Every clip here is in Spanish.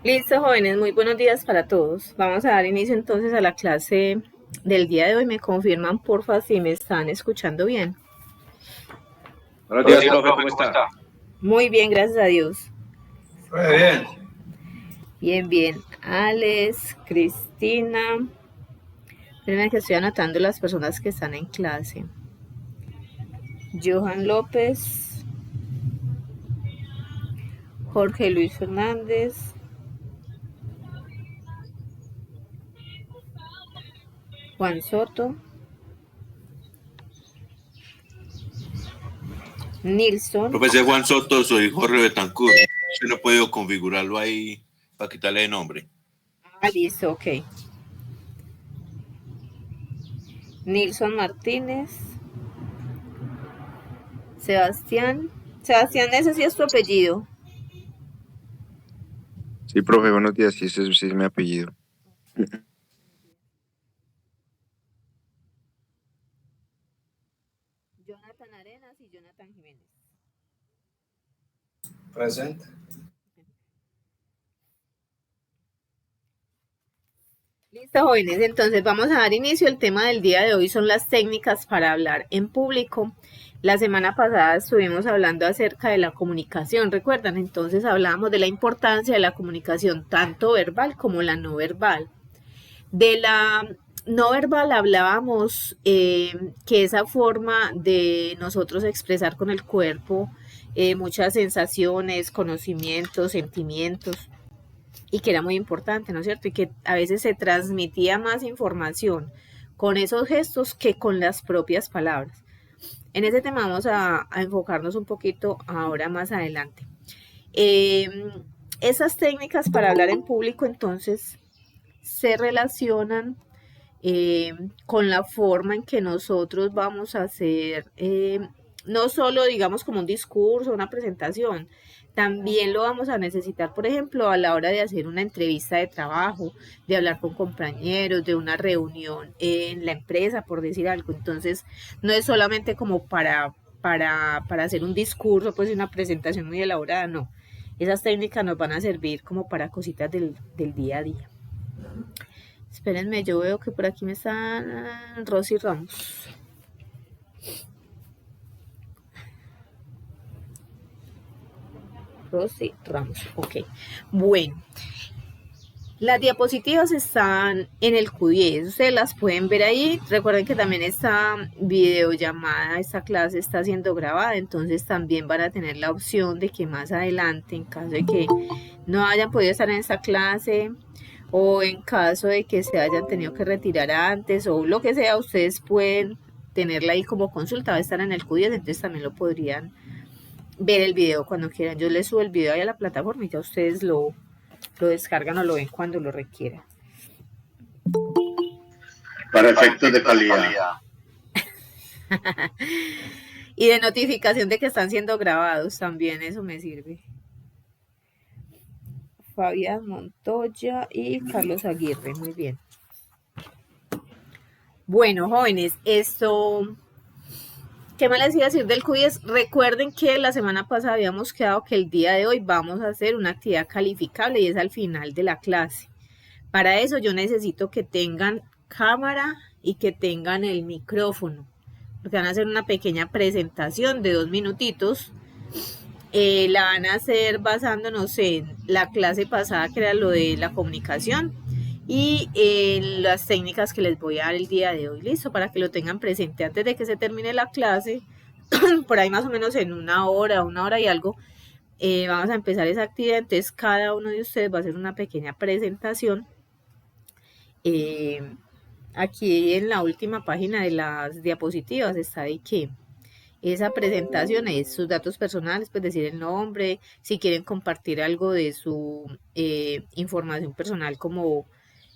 Listo, jóvenes, muy buenos días para todos. Vamos a dar inicio entonces a la clase del día de hoy. Me confirman, porfa, si me están escuchando bien. Buenos Buenos días, días, profe, profe, ¿cómo ¿cómo está? está? Muy bien, gracias a Dios. Muy bien. Bien, bien. Alex, Cristina. Espérenme que estoy anotando las personas que están en clase. Johan López, Jorge Luis Fernández, Juan Soto, Nilson. Profesor Juan Soto, soy Jorge Betancourt. Yo no puedo configurarlo ahí para quitarle el nombre. Listo, ok. Nilson Martínez, Sebastián. Sebastián, ese sí es tu apellido. Sí, profe, buenos días. Sí, ese sí es mi apellido. Jonathan Arenas y Jonathan Jiménez. Presente. Listo, jóvenes, entonces vamos a dar inicio. El tema del día de hoy son las técnicas para hablar en público. La semana pasada estuvimos hablando acerca de la comunicación, ¿recuerdan? Entonces hablábamos de la importancia de la comunicación tanto verbal como la no verbal. De la no verbal hablábamos que esa forma de nosotros expresar con el cuerpo muchas sensaciones, conocimientos, sentimientos, y que era muy importante, ¿no es cierto? Y que a veces se transmitía más información con esos gestos que con las propias palabras. En ese tema vamos a enfocarnos un poquito ahora más adelante. Eh, Esas técnicas para hablar en público entonces se relacionan con la forma en que nosotros vamos a hacer, no solo digamos como un discurso, una presentación, también lo vamos a necesitar, por ejemplo, a la hora de hacer una entrevista de trabajo, de hablar con compañeros, de una reunión en la empresa, por decir algo. Entonces, no es solamente como para hacer un discurso, pues una presentación muy elaborada, no. Esas técnicas nos van a servir como para cositas del día a día. Espérenme, yo veo que por aquí me están Rosy Ramos. Rosy Ramos, ok. Bueno, las diapositivas están en el Q10, ustedes las pueden ver ahí. Recuerden que también esta videollamada, esta clase está siendo grabada, entonces también van a tener la opción de que más adelante, en caso de que no hayan podido estar en esta clase o en caso de que se hayan tenido que retirar antes o lo que sea, ustedes pueden tenerla ahí como consulta, va a estar en el Q10, entonces también lo podrían ver el video cuando quieran. Yo les subo el video ahí a la plataforma y ya ustedes lo descargan o lo ven cuando lo requieran. Para efectos de calidad. Y de notificación de que están siendo grabados también, eso me sirve. Fabián Montoya y Carlos Aguirre, muy bien. Bueno, jóvenes, esto, ¿qué más les iba a decir del quiz? Recuerden que la semana pasada habíamos quedado que el día de hoy vamos a hacer una actividad calificable y es al final de la clase. Para eso yo necesito que tengan cámara y que tengan el micrófono, porque van a hacer una pequeña presentación de 2 minutitos. La van a hacer basándonos en la clase pasada que era lo de la comunicación y en las técnicas que les voy a dar el día de hoy, listo, para que lo tengan presente antes de que se termine la clase, por ahí más o menos en una hora y algo, vamos a empezar esa actividad. Entonces cada uno de ustedes va a hacer una pequeña presentación. Aquí en la última página de las diapositivas está de que esa presentación es sus datos personales, pues decir el nombre, si quieren compartir algo de su información personal como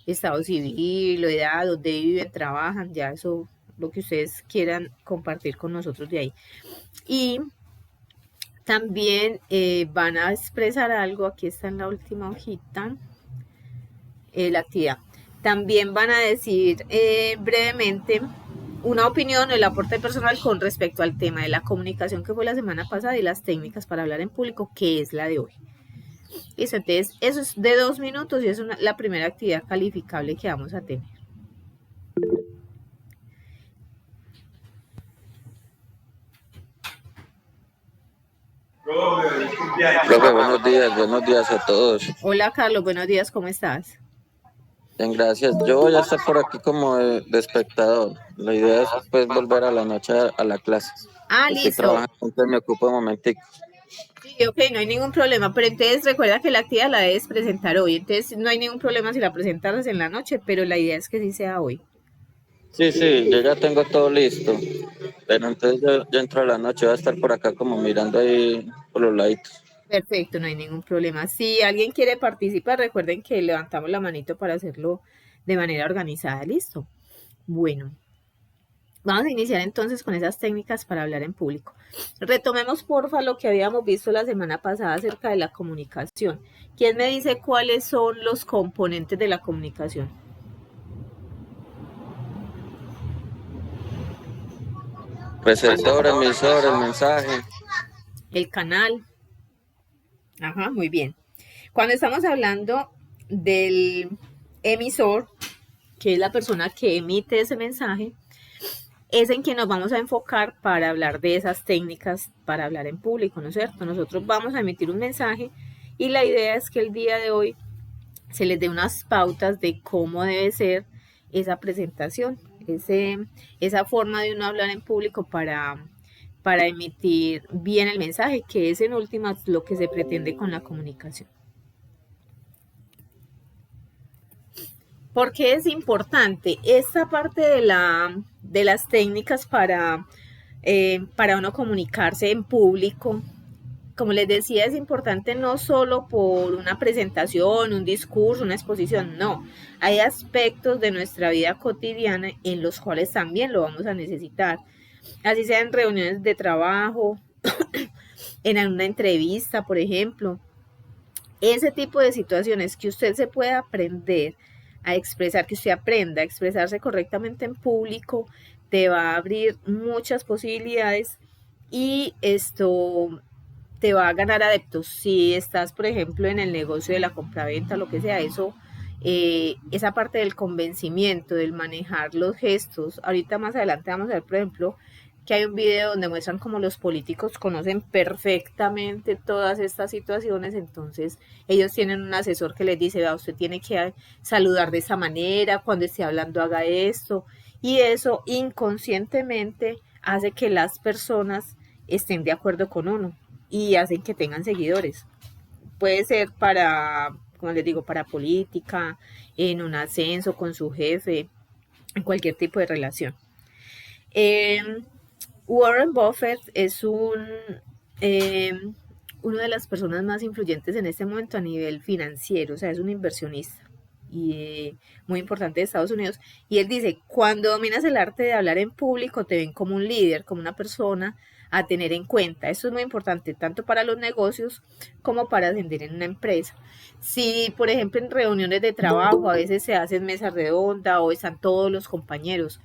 estado civil o edad, donde viven, trabajan, ya eso, lo que ustedes quieran compartir con nosotros de ahí. Y también van a expresar algo, aquí está en la última hojita, la actividad. También van a decir brevemente una opinión o el aporte personal con respecto al tema de la comunicación que fue la semana pasada y las técnicas para hablar en público, que es la de hoy. Listo, entonces eso es de 2 minutos y es la primera actividad calificable que vamos a tener. Profe, buenos días a todos. Hola Carlos, buenos días, ¿cómo estás? Bien, gracias. Yo voy a estar por aquí como de espectador. La idea es pues volver a la noche a la clase. Estoy Listo. trabajando, entonces me ocupo un momentico. Sí, ok, no hay ningún problema, pero entonces recuerda que la actividad la debes presentar hoy, entonces no hay ningún problema si la presentas en la noche, pero la idea es que sí sea hoy. Sí, yo ya tengo todo listo. Pero entonces yo entro a la noche, voy a estar por acá como mirando ahí por los laditos. Perfecto, no hay ningún problema. Si alguien quiere participar, recuerden que levantamos la manito para hacerlo de manera organizada, ¿listo? Bueno, vamos a iniciar entonces con esas técnicas para hablar en público. Retomemos, porfa, lo que habíamos visto la semana pasada acerca de la comunicación. ¿Quién me dice cuáles son los componentes de la comunicación? Receptor, emisor, el mensaje. El canal. Ajá, muy bien. Cuando estamos hablando del emisor, que es la persona que emite ese mensaje, es en quien nos vamos a enfocar para hablar de esas técnicas para hablar en público, ¿no es cierto? Nosotros vamos a emitir un mensaje y la idea es que el día de hoy se les dé unas pautas de cómo debe ser esa presentación, esa forma de uno hablar en público para emitir bien el mensaje, que es en últimas lo que se pretende con la comunicación. ¿Por qué es importante esta parte de las técnicas para uno comunicarse en público? Como les decía, es importante no solo por una presentación, un discurso, una exposición, no. Hay aspectos de nuestra vida cotidiana en los cuales también lo vamos a necesitar. Así sea en reuniones de trabajo, en una entrevista, por ejemplo. Ese tipo de situaciones que usted se pueda aprender a expresar, que usted aprenda a expresarse correctamente en público, te va a abrir muchas posibilidades y esto te va a ganar adeptos. Si estás, por ejemplo, en el negocio de la compraventa, lo que sea, eso, esa parte del convencimiento, del manejar los gestos. Ahorita más adelante vamos a ver, por ejemplo, que hay un video donde muestran cómo los políticos conocen perfectamente todas estas situaciones, entonces ellos tienen un asesor que les dice, usted tiene que saludar de esa manera, cuando esté hablando haga esto, y eso inconscientemente hace que las personas estén de acuerdo con uno y hacen que tengan seguidores. Puede ser para, como les digo, para política, en un ascenso con su jefe, en cualquier tipo de relación. Warren Buffett es una de las personas más influyentes en este momento a nivel financiero, o sea, es un inversionista y muy importante de Estados Unidos, y él dice, cuando dominas el arte de hablar en público, te ven como un líder, como una persona a tener en cuenta. Esto es muy importante tanto para los negocios como para ascender en una empresa. Si, por ejemplo, en reuniones de trabajo a veces se hacen mesas redondas o están todos los compañeros,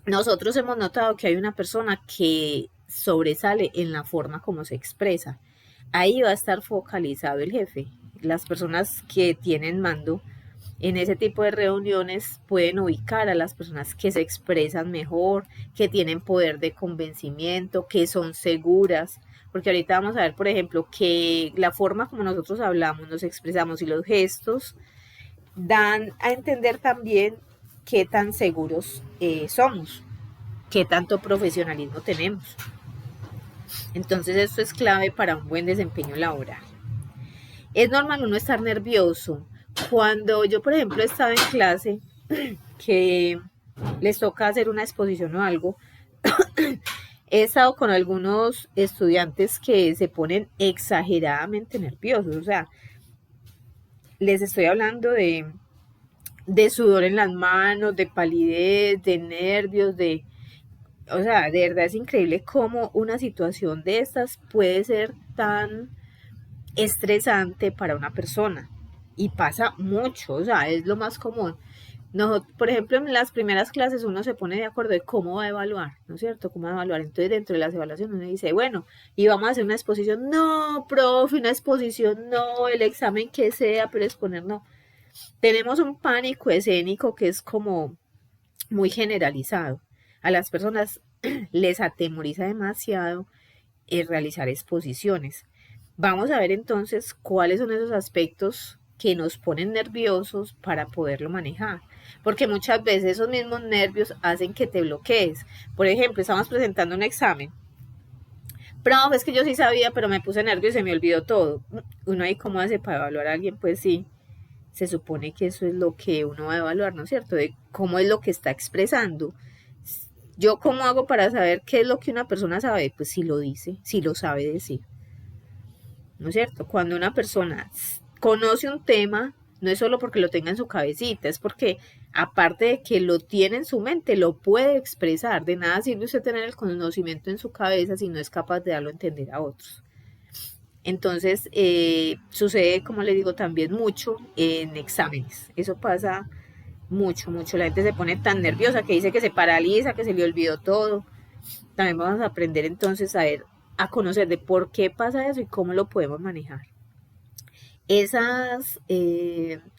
nosotros hemos notado que hay una persona que sobresale en la forma como se expresa. Ahí va a estar focalizado el jefe. Las personas que tienen mando en ese tipo de reuniones pueden ubicar a las personas que se expresan mejor, que tienen poder de convencimiento, que son seguras. Porque ahorita vamos a ver, por ejemplo, que la forma como nosotros hablamos, nos expresamos y los gestos dan a entender también qué tan seguros somos, qué tanto profesionalismo tenemos. Entonces esto es clave para un buen desempeño laboral. Es normal uno estar nervioso. Cuando yo, por ejemplo, estaba en clase, que les toca hacer una exposición o algo, he estado con algunos estudiantes que se ponen exageradamente nerviosos. O sea, les estoy hablando de sudor en las manos, de palidez, de nervios, o sea, de verdad es increíble cómo una situación de estas puede ser tan estresante para una persona. Y pasa mucho, o sea, es lo más común. Por ejemplo, en las primeras clases uno se pone de acuerdo de cómo va a evaluar, ¿no es cierto? ¿Cómo va a evaluar? Entonces, dentro de las evaluaciones uno dice, bueno, y vamos a hacer una exposición. No, profe, una exposición, no, el examen que sea, pero exponer no. Tenemos un pánico escénico que es como muy generalizado. A las personas les atemoriza demasiado realizar exposiciones. Vamos a ver entonces cuáles son esos aspectos que nos ponen nerviosos para poderlo manejar, porque muchas veces esos mismos nervios hacen que te bloquees. Por ejemplo, estamos presentando un examen. Profe, es que yo sí sabía, pero me puse nervioso y se me olvidó todo. Uno ahí cómo hace para evaluar a alguien, pues sí, se supone que eso es lo que uno va a evaluar, ¿no es cierto? De cómo es lo que está expresando. Yo cómo hago para saber qué es lo que una persona sabe, pues si lo dice, si lo sabe decir, ¿no es cierto? Cuando una persona conoce un tema, no es solo porque lo tenga en su cabecita, es porque aparte de que lo tiene en su mente, lo puede expresar. De nada sirve usted tener el conocimiento en su cabeza si no es capaz de darlo a entender a otros. Entonces, sucede, como le digo, también mucho en exámenes. Eso pasa mucho, mucho. La gente se pone tan nerviosa que dice que se paraliza, que se le olvidó todo. También vamos a aprender entonces a conocer de por qué pasa eso y cómo lo podemos manejar. Esas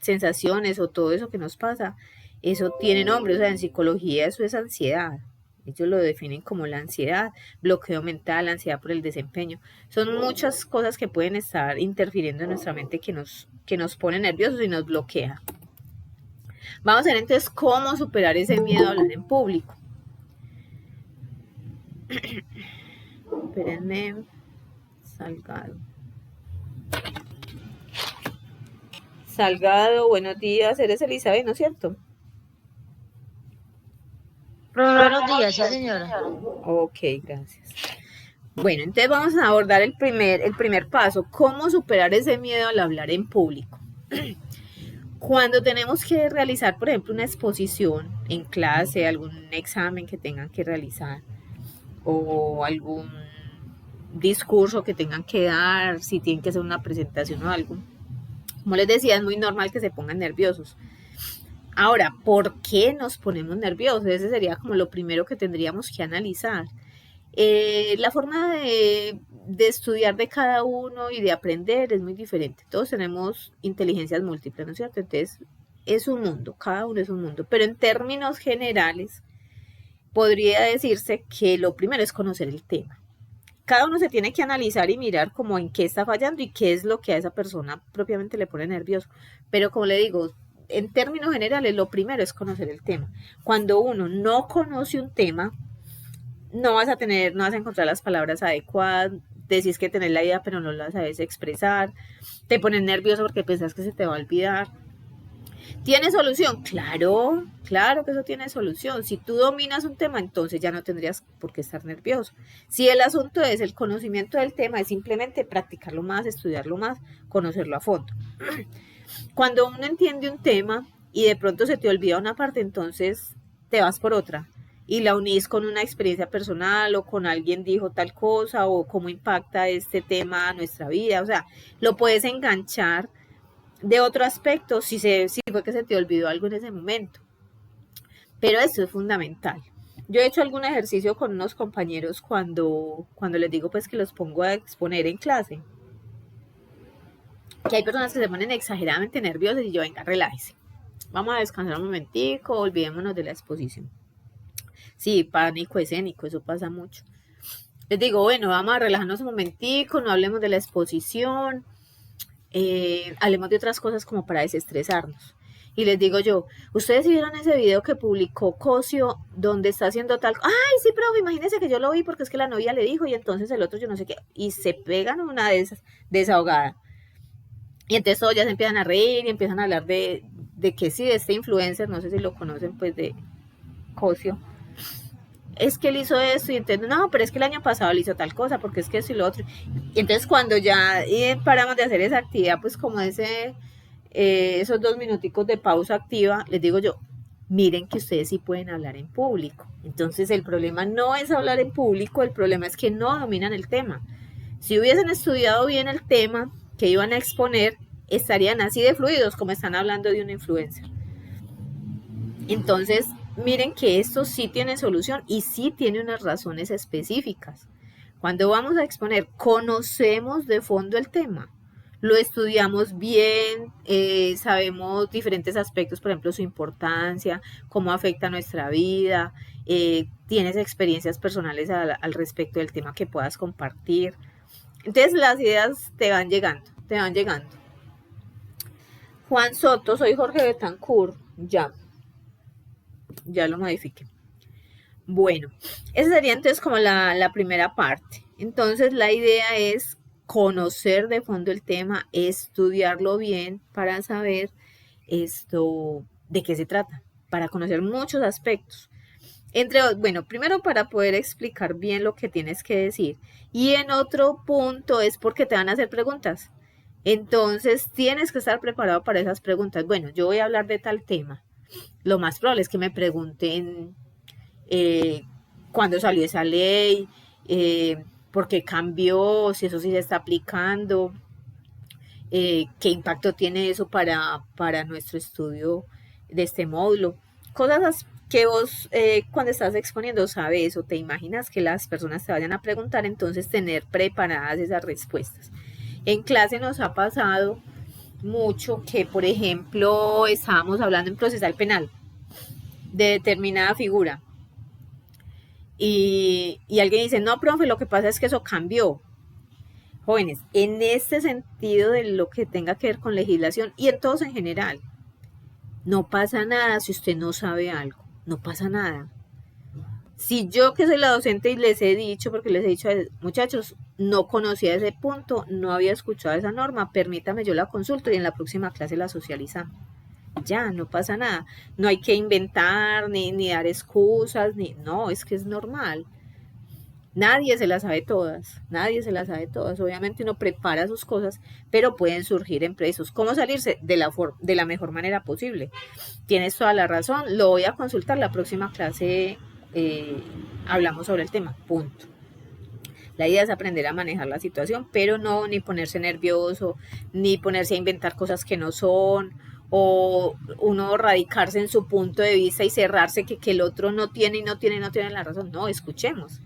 sensaciones o todo eso que nos pasa, eso tiene nombre. O sea, en psicología eso es ansiedad. Ellos lo definen como la ansiedad, bloqueo mental, ansiedad por el desempeño. Son muchas cosas que pueden estar interfiriendo en nuestra mente que nos pone nerviosos y nos bloquea. Vamos a ver entonces cómo superar ese miedo a hablar en público. Espérenme. Salgado, buenos días. Eres Elizabeth, ¿no es cierto? Buenos días, sí, señora. Ok, gracias. Bueno, entonces vamos a abordar el primer paso, cómo superar ese miedo al hablar en público. Cuando tenemos que realizar, por ejemplo, una exposición en clase, algún examen que tengan que realizar o algún discurso que tengan que dar, si tienen que hacer una presentación o algo, como les decía, es muy normal que se pongan nerviosos. Ahora, ¿por qué nos ponemos nerviosos? Ese sería como lo primero que tendríamos que analizar. La forma de estudiar de cada uno y de aprender es muy diferente. Todos tenemos inteligencias múltiples, ¿no es cierto? Entonces, es un mundo, cada uno es un mundo. Pero en términos generales, podría decirse que lo primero es conocer el tema. Cada uno se tiene que analizar y mirar como en qué está fallando y qué es lo que a esa persona propiamente le pone nervioso. Pero como le digo, en términos generales, lo primero es conocer el tema. Cuando uno no conoce un tema, no vas a encontrar las palabras adecuadas, decís que tenés la idea pero no la sabes expresar, te pones nervioso porque pensás que se te va a olvidar. ¿Tiene solución? Claro que eso tiene solución. Si tú dominas un tema, entonces ya no tendrías por qué estar nervioso. Si el asunto es el conocimiento del tema, es simplemente practicarlo más, estudiarlo más, conocerlo a fondo. Cuando uno entiende un tema y de pronto se te olvida una parte, entonces te vas por otra y la unís con una experiencia personal o con alguien dijo tal cosa o cómo impacta este tema a nuestra vida. O sea, lo puedes enganchar de otro aspecto si fue que se te olvidó algo en ese momento. Pero eso es fundamental. Yo he hecho algún ejercicio con unos compañeros cuando les digo pues que los pongo a exponer en clase. Que hay personas que se ponen exageradamente nerviosas y yo, venga, relájese. Vamos a descansar un momentico, olvidémonos de la exposición. Sí, pánico escénico, eso pasa mucho. Les digo, bueno, vamos a relajarnos un momentico, no hablemos de la exposición, hablemos de otras cosas como para desestresarnos. Y les digo yo, ¿ustedes vieron ese video que publicó Cosio donde está haciendo tal? Ay, sí, profe, imagínense que yo lo vi porque es que la novia le dijo y entonces el otro yo no sé qué. Y se pegan una de esas, desahogada. Y entonces todos ya se empiezan a reír y empiezan a hablar de que sí, de este influencer, no sé si lo conocen, pues de Cosio. Es que él hizo esto y entonces, no, pero es que el año pasado le hizo tal cosa, porque es que eso y lo otro. Y entonces cuando ya paramos de hacer esa actividad, pues como esos 2 minuticos de pausa activa, les digo yo, miren que ustedes sí pueden hablar en público. Entonces el problema no es hablar en público, el problema es que no dominan el tema. Si hubiesen estudiado bien el tema que iban a exponer, estarían así de fluidos como están hablando de un influencer. Entonces, miren que esto sí tiene solución y sí tiene unas razones específicas. Cuando vamos a exponer, conocemos de fondo el tema, lo estudiamos bien, sabemos diferentes aspectos, por ejemplo, su importancia, cómo afecta nuestra vida, tienes experiencias personales al respecto del tema que puedas compartir. Entonces las ideas te van llegando, te van llegando. Juan Soto, soy Jorge Betancourt, ya lo modifiqué. Bueno, esa sería entonces como la primera parte. Entonces la idea es conocer de fondo el tema, estudiarlo bien para saber esto de qué se trata, para conocer muchos aspectos. Bueno, primero para poder explicar bien lo que tienes que decir. Y en otro punto es porque te van a hacer preguntas. Entonces tienes que estar preparado para esas preguntas. Bueno, yo voy a hablar de tal tema. Lo más probable es que me pregunten cuándo salió esa ley, por qué cambió, si eso sí se está aplicando, qué impacto tiene eso para nuestro estudio de este módulo. Cosas que vos cuando estás exponiendo sabes o te imaginas que las personas te vayan a preguntar, entonces tener preparadas esas respuestas. En clase nos ha pasado mucho que, por ejemplo, estábamos hablando en procesal penal de determinada figura y alguien dice, no, profe, lo que pasa es que eso cambió. Jóvenes, en este sentido de lo que tenga que ver con legislación y en todos en general, no pasa nada si usted no sabe algo, no pasa nada. Si yo que soy la docente y les he dicho, porque les he dicho, muchachos, no conocía ese punto, no había escuchado esa norma, permítame, yo la consulto y en la próxima clase la socializamos. Ya, no pasa nada. No hay que inventar, ni dar excusas, no, es que es normal. Nadie se las sabe todas, Obviamente uno prepara sus cosas, pero pueden surgir imprevisos. ¿Cómo salirse? De la mejor manera posible. Tienes toda la razón, lo voy a consultar la próxima clase. Hablamos sobre el tema, punto. La idea es aprender a manejar la situación, pero no ni ponerse nervioso, ni ponerse a inventar cosas que no son, o uno radicarse en su punto de vista y cerrarse que el otro no tiene la razón. No, escuchemos.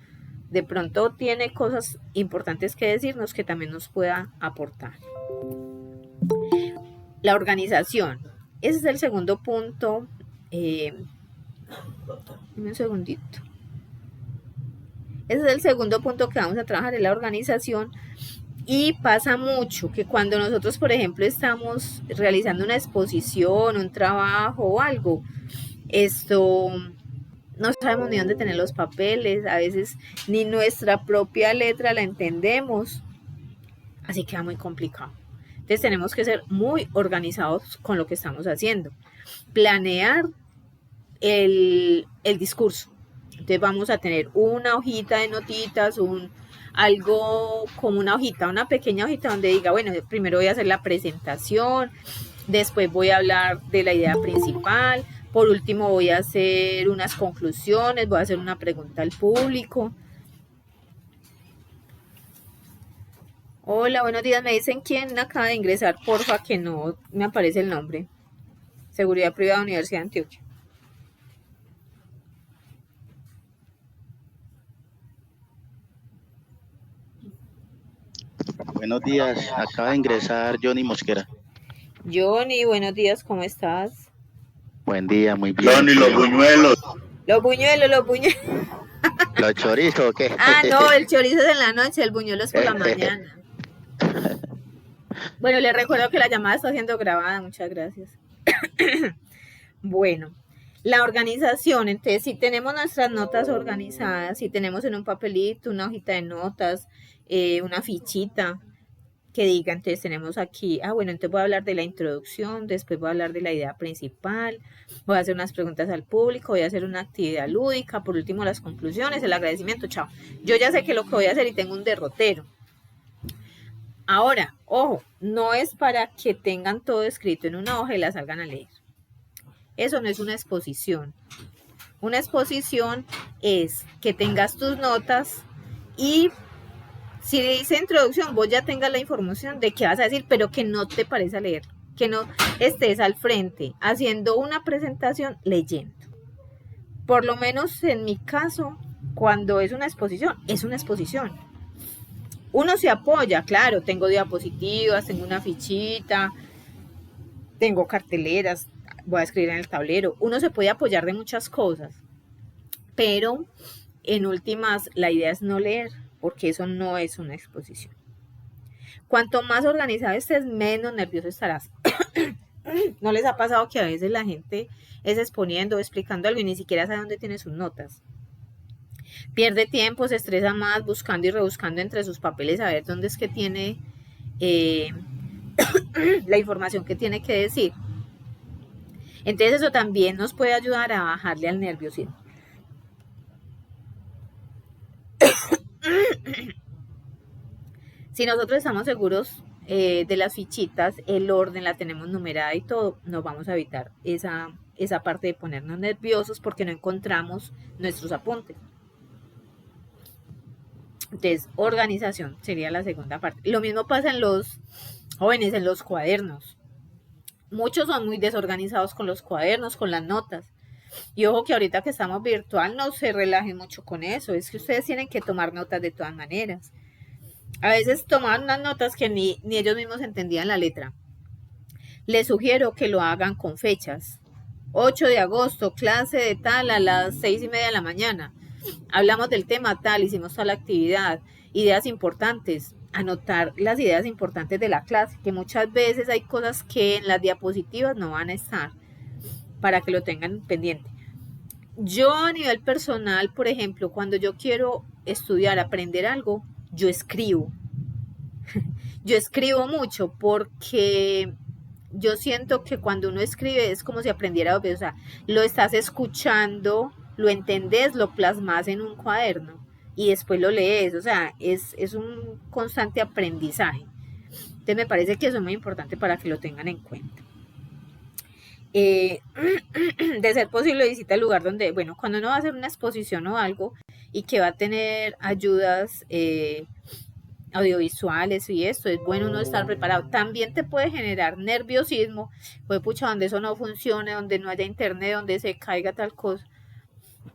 De pronto tiene cosas importantes que decirnos que también nos pueda aportar. La organización. Ese es el segundo punto. Un segundito. Ese es el segundo punto que vamos a trabajar, en la organización. Y pasa mucho que cuando nosotros, por ejemplo, estamos realizando una exposición, un trabajo o algo, no sabemos ni dónde tener los papeles, a veces ni nuestra propia letra la entendemos, así queda muy complicado. Entonces tenemos que ser muy organizados con lo que estamos haciendo. Planear el discurso. Entonces vamos a tener una hojita de notitas, algo como una pequeña hojita donde diga, bueno, primero voy a hacer la presentación, después voy a hablar de la idea principal, por último voy a hacer unas conclusiones, voy a hacer una pregunta al público. Hola, buenos días, me dicen quién acaba de ingresar, porfa, que no me aparece el nombre. Seguridad Privada, Universidad de Antioquia. Buenos días, acaba de ingresar Johnny Mosquera. Johnny, buenos días, ¿cómo estás? Buen día, muy bien. Johnny, los buñuelos. Los buñuelos. ¿Los chorizos o qué? Ah, no, el chorizo es en la noche, el buñuelo es por la mañana. Bueno, les recuerdo que la llamada está siendo grabada, muchas gracias. Bueno, la organización, entonces si tenemos nuestras notas organizadas, si tenemos en un papelito, una hojita de notas, una fichita que diga, entonces tenemos aquí, bueno, entonces voy a hablar de la introducción, después voy a hablar de la idea principal, voy a hacer unas preguntas al público, voy a hacer una actividad lúdica, por último las conclusiones, el agradecimiento, chao. Yo ya sé que lo que voy a hacer y tengo un derrotero. Ahora, ojo, no es para que tengan todo escrito en una hoja y la salgan a leer. Eso no es una exposición. Una exposición es que tengas tus notas y si dice introducción, vos ya tengas la información de qué vas a decir, pero que no te parece a leer, que no estés al frente haciendo una presentación leyendo. Por lo menos en mi caso, cuando es una exposición, es una exposición. Uno se apoya, claro, tengo diapositivas, tengo una fichita, tengo carteleras, voy a escribir en el tablero. Uno se puede apoyar de muchas cosas, pero en últimas la idea es no leer, porque eso no es una exposición. Cuanto más organizado estés, menos nervioso estarás. ¿No les ha pasado que a veces la gente es exponiendo, explicando algo y ni siquiera sabe dónde tiene sus notas? Pierde tiempo, se estresa más buscando y rebuscando entre sus papeles a ver dónde es que tiene la información que tiene que decir. Entonces eso también nos puede ayudar a bajarle al nerviosismo. Si nosotros estamos seguros de las fichitas, el orden la tenemos numerada y todo, nos vamos a evitar esa parte de ponernos nerviosos porque no encontramos nuestros apuntes. Entonces, organización sería la segunda parte. Lo mismo pasa en los jóvenes, en los cuadernos. Muchos son muy desorganizados con los cuadernos, con las notas. Y ojo que ahorita que estamos virtual, no se relajen mucho con eso. Es que ustedes tienen que tomar notas de todas maneras. A veces toman unas notas que ni ellos mismos entendían la letra. Les sugiero que lo hagan con fechas. 8 de agosto, clase de tal a las 6:30 de la mañana. Hablamos del tema tal, hicimos tal actividad, ideas importantes, anotar las ideas importantes de la clase, que muchas veces hay cosas que en las diapositivas no van a estar, para que lo tengan pendiente. Yo a nivel personal, por ejemplo, cuando yo quiero estudiar, aprender algo, yo escribo. Yo escribo mucho porque yo siento que cuando uno escribe es como si aprendiera, o sea, lo estás escuchando, lo entendés, lo plasmas en un cuaderno y después lo lees, o sea, es un constante aprendizaje. Entonces me parece que eso es muy importante para que lo tengan en cuenta. De ser posible, visita el lugar donde, bueno, cuando uno va a hacer una exposición o algo y que va a tener ayudas audiovisuales y esto, es bueno uno estar preparado. También te puede generar nerviosismo, pues pucha, donde eso no funcione, donde no haya internet, donde se caiga tal cosa.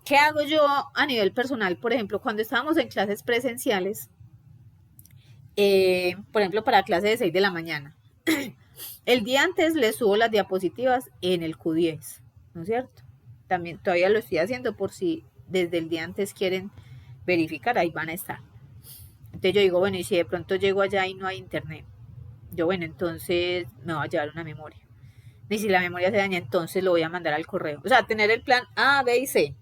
¿Qué hago yo a nivel personal? Por ejemplo, cuando estábamos en clases presenciales, por ejemplo, para clase de 6 de la mañana, el día antes les subo las diapositivas en el Q10, ¿no es cierto? También todavía lo estoy haciendo por si desde el día antes quieren verificar, ahí van a estar. Entonces yo digo, bueno, y si de pronto llego allá y no hay internet, yo, bueno, entonces me voy a llevar una memoria. Y si la memoria se daña, entonces lo voy a mandar al correo. O sea, tener el plan A, B y C.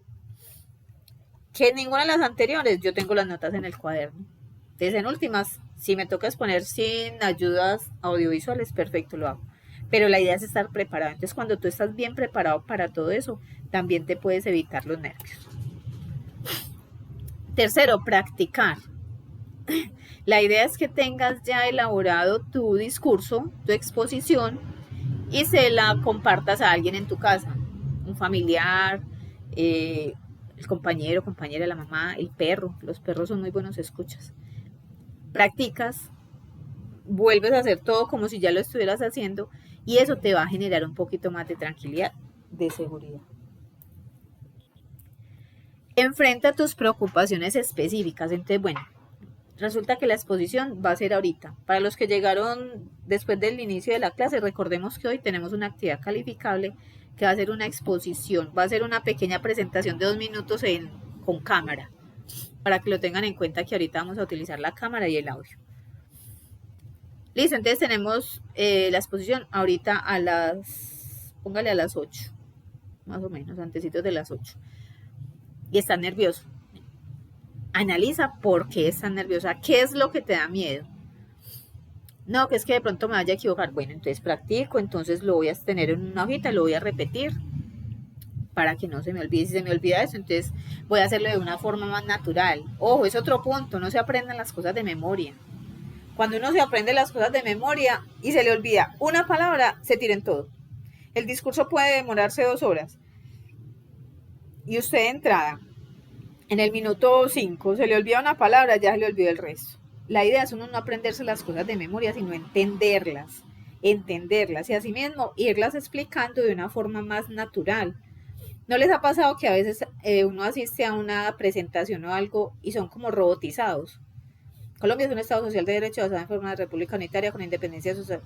Que en ninguna de las anteriores yo tengo las notas en el cuaderno. Entonces, en últimas, si me toca exponer sin ayudas audiovisuales, perfecto, lo hago. Pero la idea es estar preparado. Entonces, cuando tú estás bien preparado para todo eso, también te puedes evitar los nervios. Tercero, practicar. La idea es que tengas ya elaborado tu discurso, tu exposición, y se la compartas a alguien en tu casa, un familiar, el compañero, compañera, la mamá, el perro. Los perros son muy buenos escuchas. Practicas, vuelves a hacer todo como si ya lo estuvieras haciendo y eso te va a generar un poquito más de tranquilidad, de seguridad. Enfrenta tus preocupaciones específicas. Entonces, bueno, resulta que la exposición va a ser ahorita. Para los que llegaron después del inicio de la clase, recordemos que hoy tenemos una actividad calificable que va a ser una exposición. Va a ser una pequeña presentación de 2 minutos con cámara. Para que lo tengan en cuenta que ahorita vamos a utilizar la cámara y el audio. Listo, entonces tenemos la exposición ahorita póngale a las 8. Más o menos, antecitos de las 8. Y estás nervioso. Analiza por qué estás nerviosa, qué es lo que te da miedo. No, que es que de pronto me vaya a equivocar. Bueno, entonces practico, entonces lo voy a tener en una hojita, lo voy a repetir para que no se me olvide. Si se me olvida eso, entonces voy a hacerlo de una forma más natural. Ojo, es otro punto, no se aprendan las cosas de memoria. Cuando uno se aprende las cosas de memoria y se le olvida una palabra, se tira en todo. El discurso puede demorarse 2 horas. Y usted de entrada, en el minuto 5, se le olvida una palabra, ya se le olvidó el resto. La idea es uno no aprenderse las cosas de memoria, sino entenderlas. entenderlas y asimismo irlas explicando de una forma más natural. ¿No les ha pasado que a veces uno asiste a una presentación o algo y son como robotizados? Colombia es un Estado social de derecho basado en forma de república unitaria con independencia social.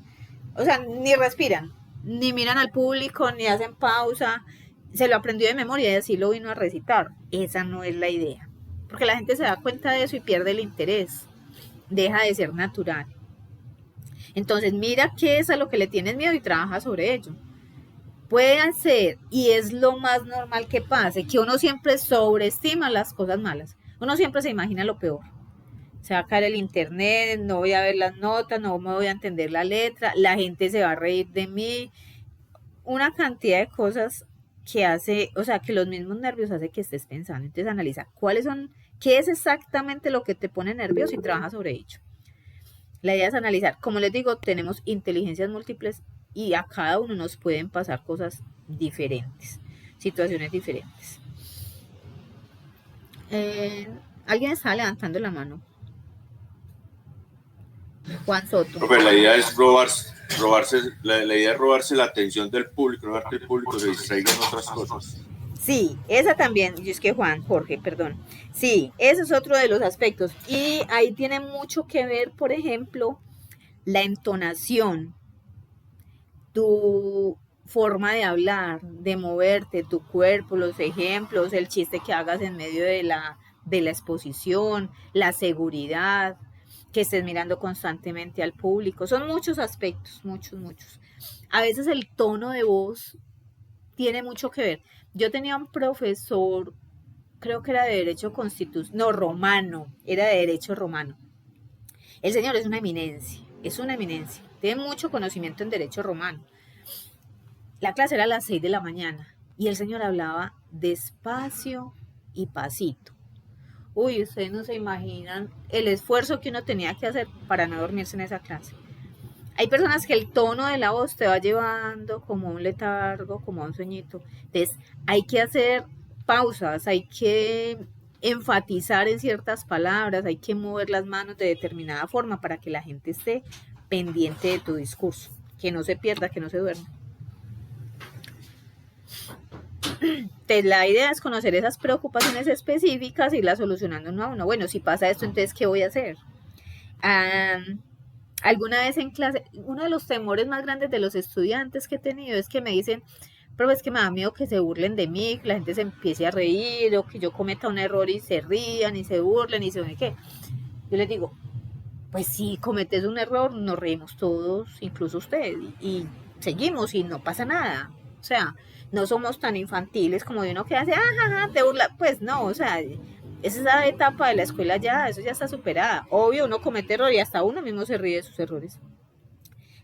O sea, ni respiran, ni miran al público, ni hacen pausa. Se lo aprendió de memoria y así lo vino a recitar. Esa no es la idea. Porque la gente se da cuenta de eso y pierde el interés. Deja de ser natural. Entonces, mira qué es a lo que le tienes miedo y trabaja sobre ello. Puede ser, y es lo más normal que pase, que uno siempre sobreestima las cosas malas. Uno siempre se imagina lo peor. Se va a caer el internet, no voy a ver las notas, no me voy a entender la letra, la gente se va a reír de mí. Una cantidad de cosas que hace, o sea, que los mismos nervios hace que estés pensando. Entonces analiza qué es exactamente lo que te pone nervioso y trabaja sobre ello. La idea es analizar. Como les digo, tenemos inteligencias múltiples y a cada uno nos pueden pasar cosas diferentes, situaciones diferentes. Alguien está levantando la mano. Juan Soto. Profe, la idea es la idea es robarse la atención del público, no dejar que el público se distraiga en otras cosas. Sí, esa también, yo es que Jorge, perdón. Sí, ese es otro de los aspectos. Y ahí tiene mucho que ver, por ejemplo, la entonación, tu forma de hablar, de moverte, tu cuerpo, los ejemplos, el chiste que hagas en medio de la exposición, la seguridad, que estés mirando constantemente al público. Son muchos aspectos, muchos. A veces el tono de voz tiene mucho que ver. Yo tenía un profesor, creo que era de Derecho Constitucional, no, romano, era de Derecho Romano. El señor es una eminencia, tiene mucho conocimiento en Derecho Romano. La clase era a las 6 de la mañana y el señor hablaba despacio y pasito. Uy, ustedes no se imaginan el esfuerzo que uno tenía que hacer para no dormirse en esa clase. Hay personas que el tono de la voz te va llevando como un letargo, como un sueñito. Entonces, hay que hacer pausas, hay que enfatizar en ciertas palabras, hay que mover las manos de determinada forma para que la gente esté pendiente de tu discurso, que no se pierda, que no se duerma. Entonces, la idea es conocer esas preocupaciones específicas y irlas solucionando uno a uno. Bueno, si pasa esto, entonces, ¿qué voy a hacer? Alguna vez en clase, uno de los temores más grandes de los estudiantes que he tenido es que me dicen, pero es que me da miedo que se burlen de mí, que la gente se empiece a reír o que yo cometa un error y se rían y se burlen y se ve qué. Yo les digo, pues si cometes un error, nos reímos todos, incluso usted, y seguimos y no pasa nada. O sea, no somos tan infantiles como de uno que hace, te burla, pues no, o sea, esa etapa de la escuela eso ya está superada. Obvio, uno comete error y hasta uno mismo se ríe de sus errores.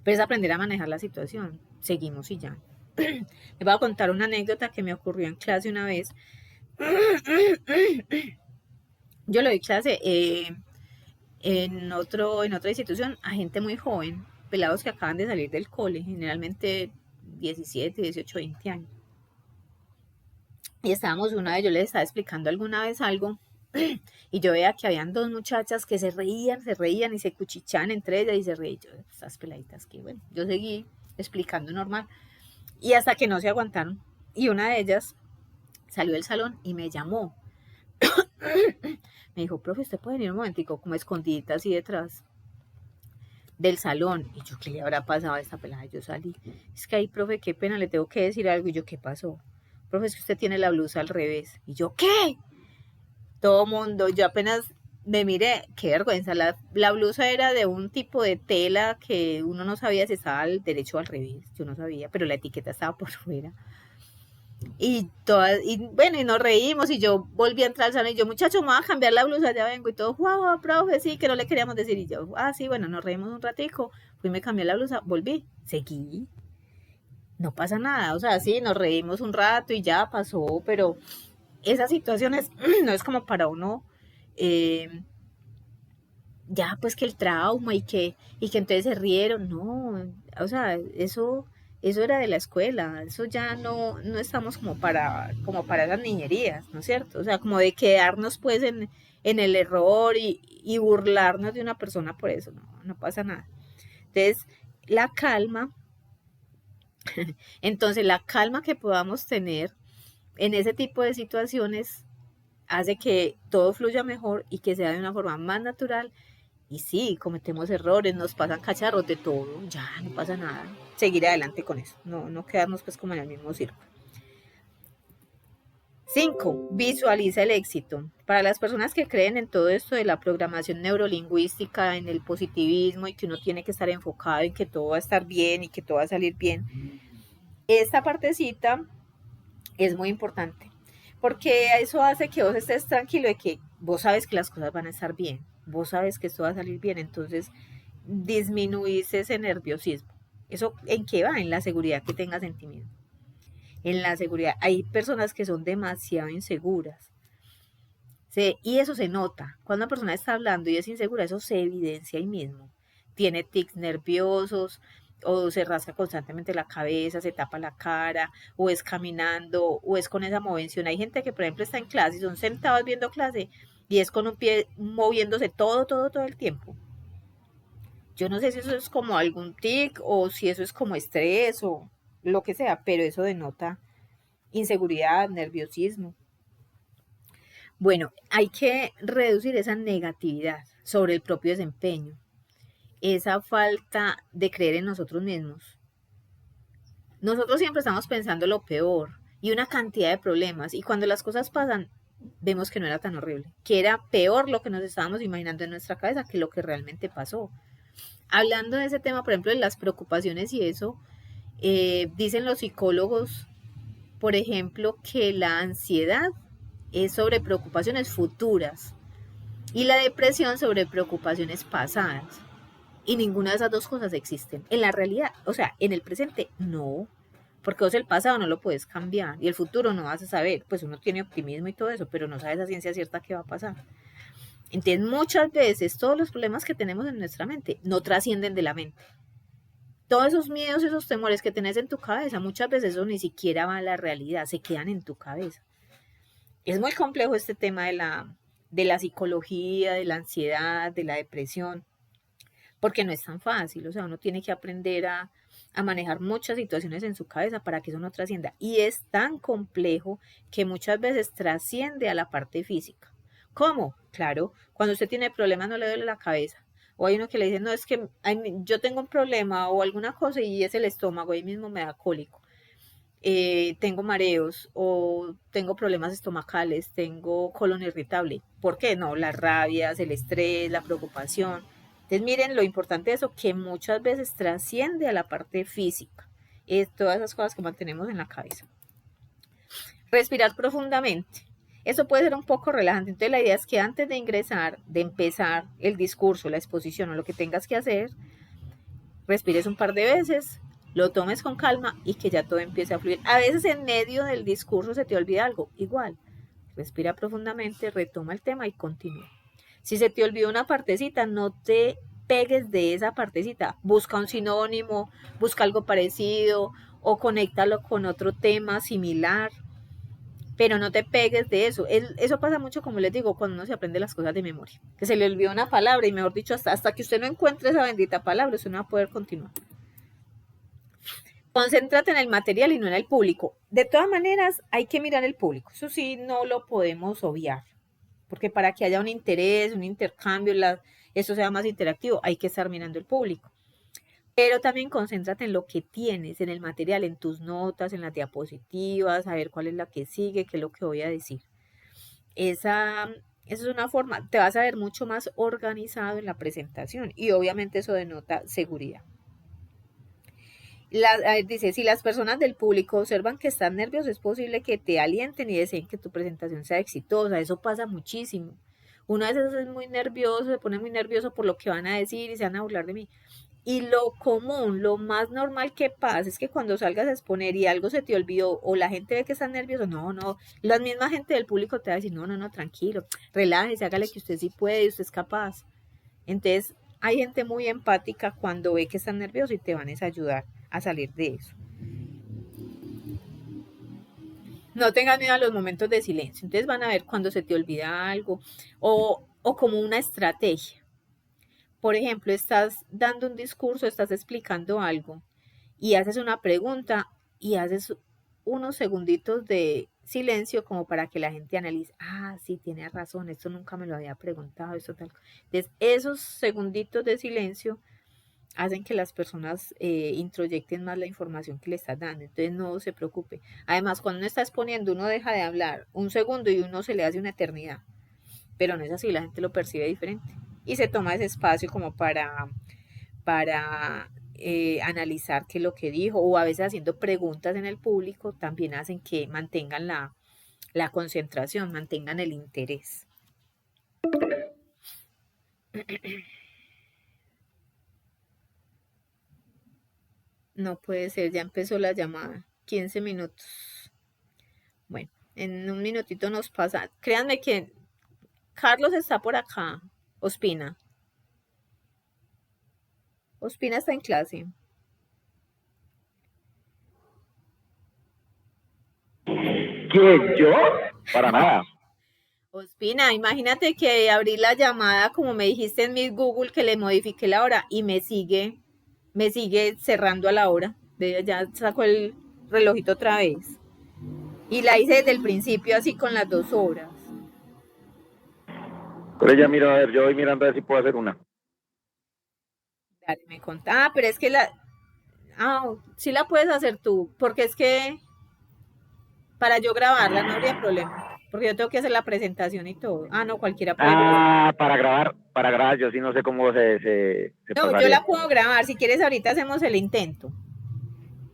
Pero es aprender a manejar la situación. Seguimos y ya. Les voy a contar una anécdota que me ocurrió en clase una vez. Yo le doy clase en otra institución a gente muy joven, pelados que acaban de salir del cole, generalmente 17, 18, 20 años. Y yo les estaba explicando alguna vez algo, y yo veía que habían dos muchachas que se reían y se cuchichaban entre ellas y se reían. Yo, estas peladitas que, bueno, yo seguí explicando normal. Y hasta que no se aguantaron. Y una de ellas salió del salón y me llamó. Me dijo, profe, ¿usted puede venir un momentico? Como escondidita así detrás del salón. Y yo, ¿qué le habrá pasado a esta pelada? Yo salí. Es que ahí, profe, qué pena, le tengo que decir algo. Y yo, ¿qué pasó? Profe, es que usted tiene la blusa al revés. Y yo, ¿qué? Todo mundo, yo apenas me miré, qué vergüenza. La blusa era de un tipo de tela que uno no sabía si estaba al derecho o al revés. Yo no sabía, pero la etiqueta estaba por fuera. Y bueno, y nos reímos y yo volví a entrar al salón y yo, muchacho, me voy a cambiar la blusa, ya vengo. Y todo, guau, profe, sí, que no le queríamos decir. Y yo, sí, bueno, nos reímos un ratico. Fui, me cambié la blusa, volví, seguí. No pasa nada, o sea, sí, nos reímos un rato y ya pasó, pero esas situaciones no es como para uno, ya pues que el trauma y que entonces se rieron, no, o sea, eso era de la escuela, eso ya no estamos como para esas niñerías, ¿no es cierto? O sea, como de quedarnos pues en el error y burlarnos de una persona por eso, no pasa nada. Entonces, la calma, entonces la calma que podamos tener en ese tipo de situaciones hace que todo fluya mejor y que sea de una forma más natural. Y sí, cometemos errores, nos pasan cacharros de todo, ya no pasa nada. Seguir adelante con eso, no quedarnos pues como en el mismo círculo. 5. Visualiza el éxito. Para las personas que creen en todo esto de la programación neurolingüística, en el positivismo y que uno tiene que estar enfocado en que todo va a estar bien y que todo va a salir bien, esta partecita es muy importante porque eso hace que vos estés tranquilo de que vos sabes que las cosas van a estar bien, vos sabes que esto va a salir bien, entonces disminuís ese nerviosismo. ¿Eso en qué va? En la seguridad que tengas en ti mismo. En la seguridad. Hay personas que son demasiado inseguras. Y eso se nota. Cuando una persona está hablando y es insegura, eso se evidencia ahí mismo. Tiene tics nerviosos, o se rasca constantemente la cabeza, se tapa la cara, o es caminando, o es con esa movención. Hay gente que, por ejemplo, está en clase y son sentados viendo clase y es con un pie moviéndose todo el tiempo. Yo no sé si eso es como algún tic o si eso es como estrés o lo que sea, pero eso denota inseguridad, nerviosismo. Bueno, hay que reducir esa negatividad sobre el propio desempeño, esa falta de creer en nosotros mismos. Nosotros siempre estamos pensando lo peor y una cantidad de problemas, y cuando las cosas pasan, vemos que no era tan horrible, que era peor lo que nos estábamos imaginando en nuestra cabeza que lo que realmente pasó. Hablando de ese tema, por ejemplo, de las preocupaciones y eso, dicen los psicólogos, por ejemplo, que la ansiedad es sobre preocupaciones futuras y la depresión sobre preocupaciones pasadas. Y ninguna de esas dos cosas existen en la realidad. O sea, en el presente no, porque vos el pasado no lo puedes cambiar y el futuro no vas a saber. Pues uno tiene optimismo y todo eso, pero no sabes a ciencia cierta qué va a pasar. Entonces, muchas veces todos los problemas que tenemos en nuestra mente no trascienden de la mente. Todos esos miedos, esos temores que tenés en tu cabeza, muchas veces eso ni siquiera va a la realidad, se quedan en tu cabeza. Es muy complejo este tema de la psicología, de la ansiedad, de la depresión, porque no es tan fácil. O sea, uno tiene que aprender a manejar muchas situaciones en su cabeza para que eso no trascienda. Y es tan complejo que muchas veces trasciende a la parte física. ¿Cómo? Claro, cuando usted tiene problemas no le duele la cabeza. O hay uno que le dice, no, es que yo tengo un problema o alguna cosa y es el estómago, ahí mismo me da cólico. Tengo mareos o tengo problemas estomacales, tengo colon irritable. ¿Por qué? No, las rabias, el estrés, la preocupación. Entonces miren lo importante de eso, que muchas veces trasciende a la parte física. Todas esas cosas que mantenemos en la cabeza. Respirar profundamente. Eso puede ser un poco relajante. Entonces la idea es que antes de ingresar, de empezar el discurso, la exposición o lo que tengas que hacer, respires un par de veces, lo tomes con calma y que ya todo empiece a fluir. A veces en medio del discurso se te olvida algo. Igual, respira profundamente, retoma el tema y continúa. Si se te olvida una partecita, no te pegues de esa partecita. Busca un sinónimo, busca algo parecido o conéctalo con otro tema similar. Pero no te pegues de eso. Eso pasa mucho, como les digo, cuando uno se aprende las cosas de memoria. Que se le olvida una palabra y mejor dicho, hasta que usted no encuentre esa bendita palabra, usted no va a poder continuar. Concéntrate en el material y no en el público. De todas maneras, hay que mirar el público. Eso sí, no lo podemos obviar. Porque para que haya un interés, un intercambio, eso sea más interactivo, hay que estar mirando el público. Pero también concéntrate en lo que tienes, en el material, en tus notas, en las diapositivas, a ver cuál es la que sigue, qué es lo que voy a decir. Esa es una forma, te vas a ver mucho más organizado en la presentación y obviamente eso denota seguridad. Dice, si las personas del público observan que estás nervioso, es posible que te alienten y deseen que tu presentación sea exitosa. Eso pasa muchísimo. Uno a veces es muy nervioso, se pone muy nervioso por lo que van a decir y se van a burlar de mí. Y lo común, lo más normal que pasa es que cuando salgas a exponer y algo se te olvidó o la gente ve que estás nervioso, no, la misma gente del público te va a decir, no, tranquilo, relájese, hágale que usted sí puede, usted es capaz. Entonces, hay gente muy empática cuando ve que estás nervioso y te van a ayudar a salir de eso. No tengas miedo a los momentos de silencio. Entonces van a ver cuando se te olvida algo o como una estrategia. Por ejemplo, estás dando un discurso, estás explicando algo y haces una pregunta y haces unos segunditos de silencio como para que la gente analice, ah, sí, tiene razón, esto nunca me lo había preguntado, esto tal. Entonces, esos segunditos de silencio hacen que las personas introyecten más la información que le estás dando, entonces no se preocupe. Además, cuando uno está exponiendo, uno deja de hablar un segundo y uno se le hace una eternidad, pero no es así, la gente lo percibe diferente y se toma ese espacio como para analizar qué es lo que dijo, o a veces haciendo preguntas en el público también hacen que mantengan la concentración, mantengan el interés. No puede ser, ya empezó la llamada. 15 minutos. Bueno, en un minutito nos pasa. Créanme que Carlos está por acá. Ospina. Ospina está en clase. ¿Quién, yo? Para nada. Ospina, imagínate que abrí la llamada como me dijiste en mi Google que le modifiqué la hora y me sigue cerrando a la hora. Ya sacó el relojito otra vez. Y la hice desde el principio así con las 2 horas. Pero ya miro, a ver, yo voy mirando a ver si puedo hacer una. Dale, me contá. Ah, pero es que sí la puedes hacer tú, porque es que para yo grabarla no habría problema. Porque yo tengo que hacer la presentación y todo. Ah, no, cualquiera puede grabar. Para grabar, yo sí no sé cómo se No, pasaría. yo la puedo grabar. Si quieres, ahorita hacemos el intento.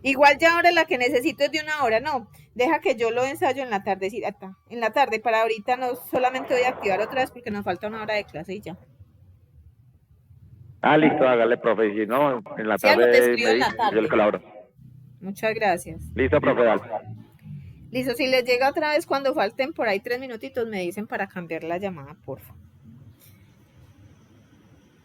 Igual ya ahora la que necesito es de 1 hora, no. Deja que yo lo ensayo en la tardecita. En la tarde, para ahorita no solamente voy a activar otra vez porque nos falta 1 hora de clase y ya. Ah, listo, hágale, profe. Si no, en la Si algo te tarde escribo en la tarde. yo le colaboro. Muchas gracias. Listo, profe, dale. Listo, si les llega otra vez cuando falten por ahí 3 minutitos, me dicen para cambiar la llamada, porfa.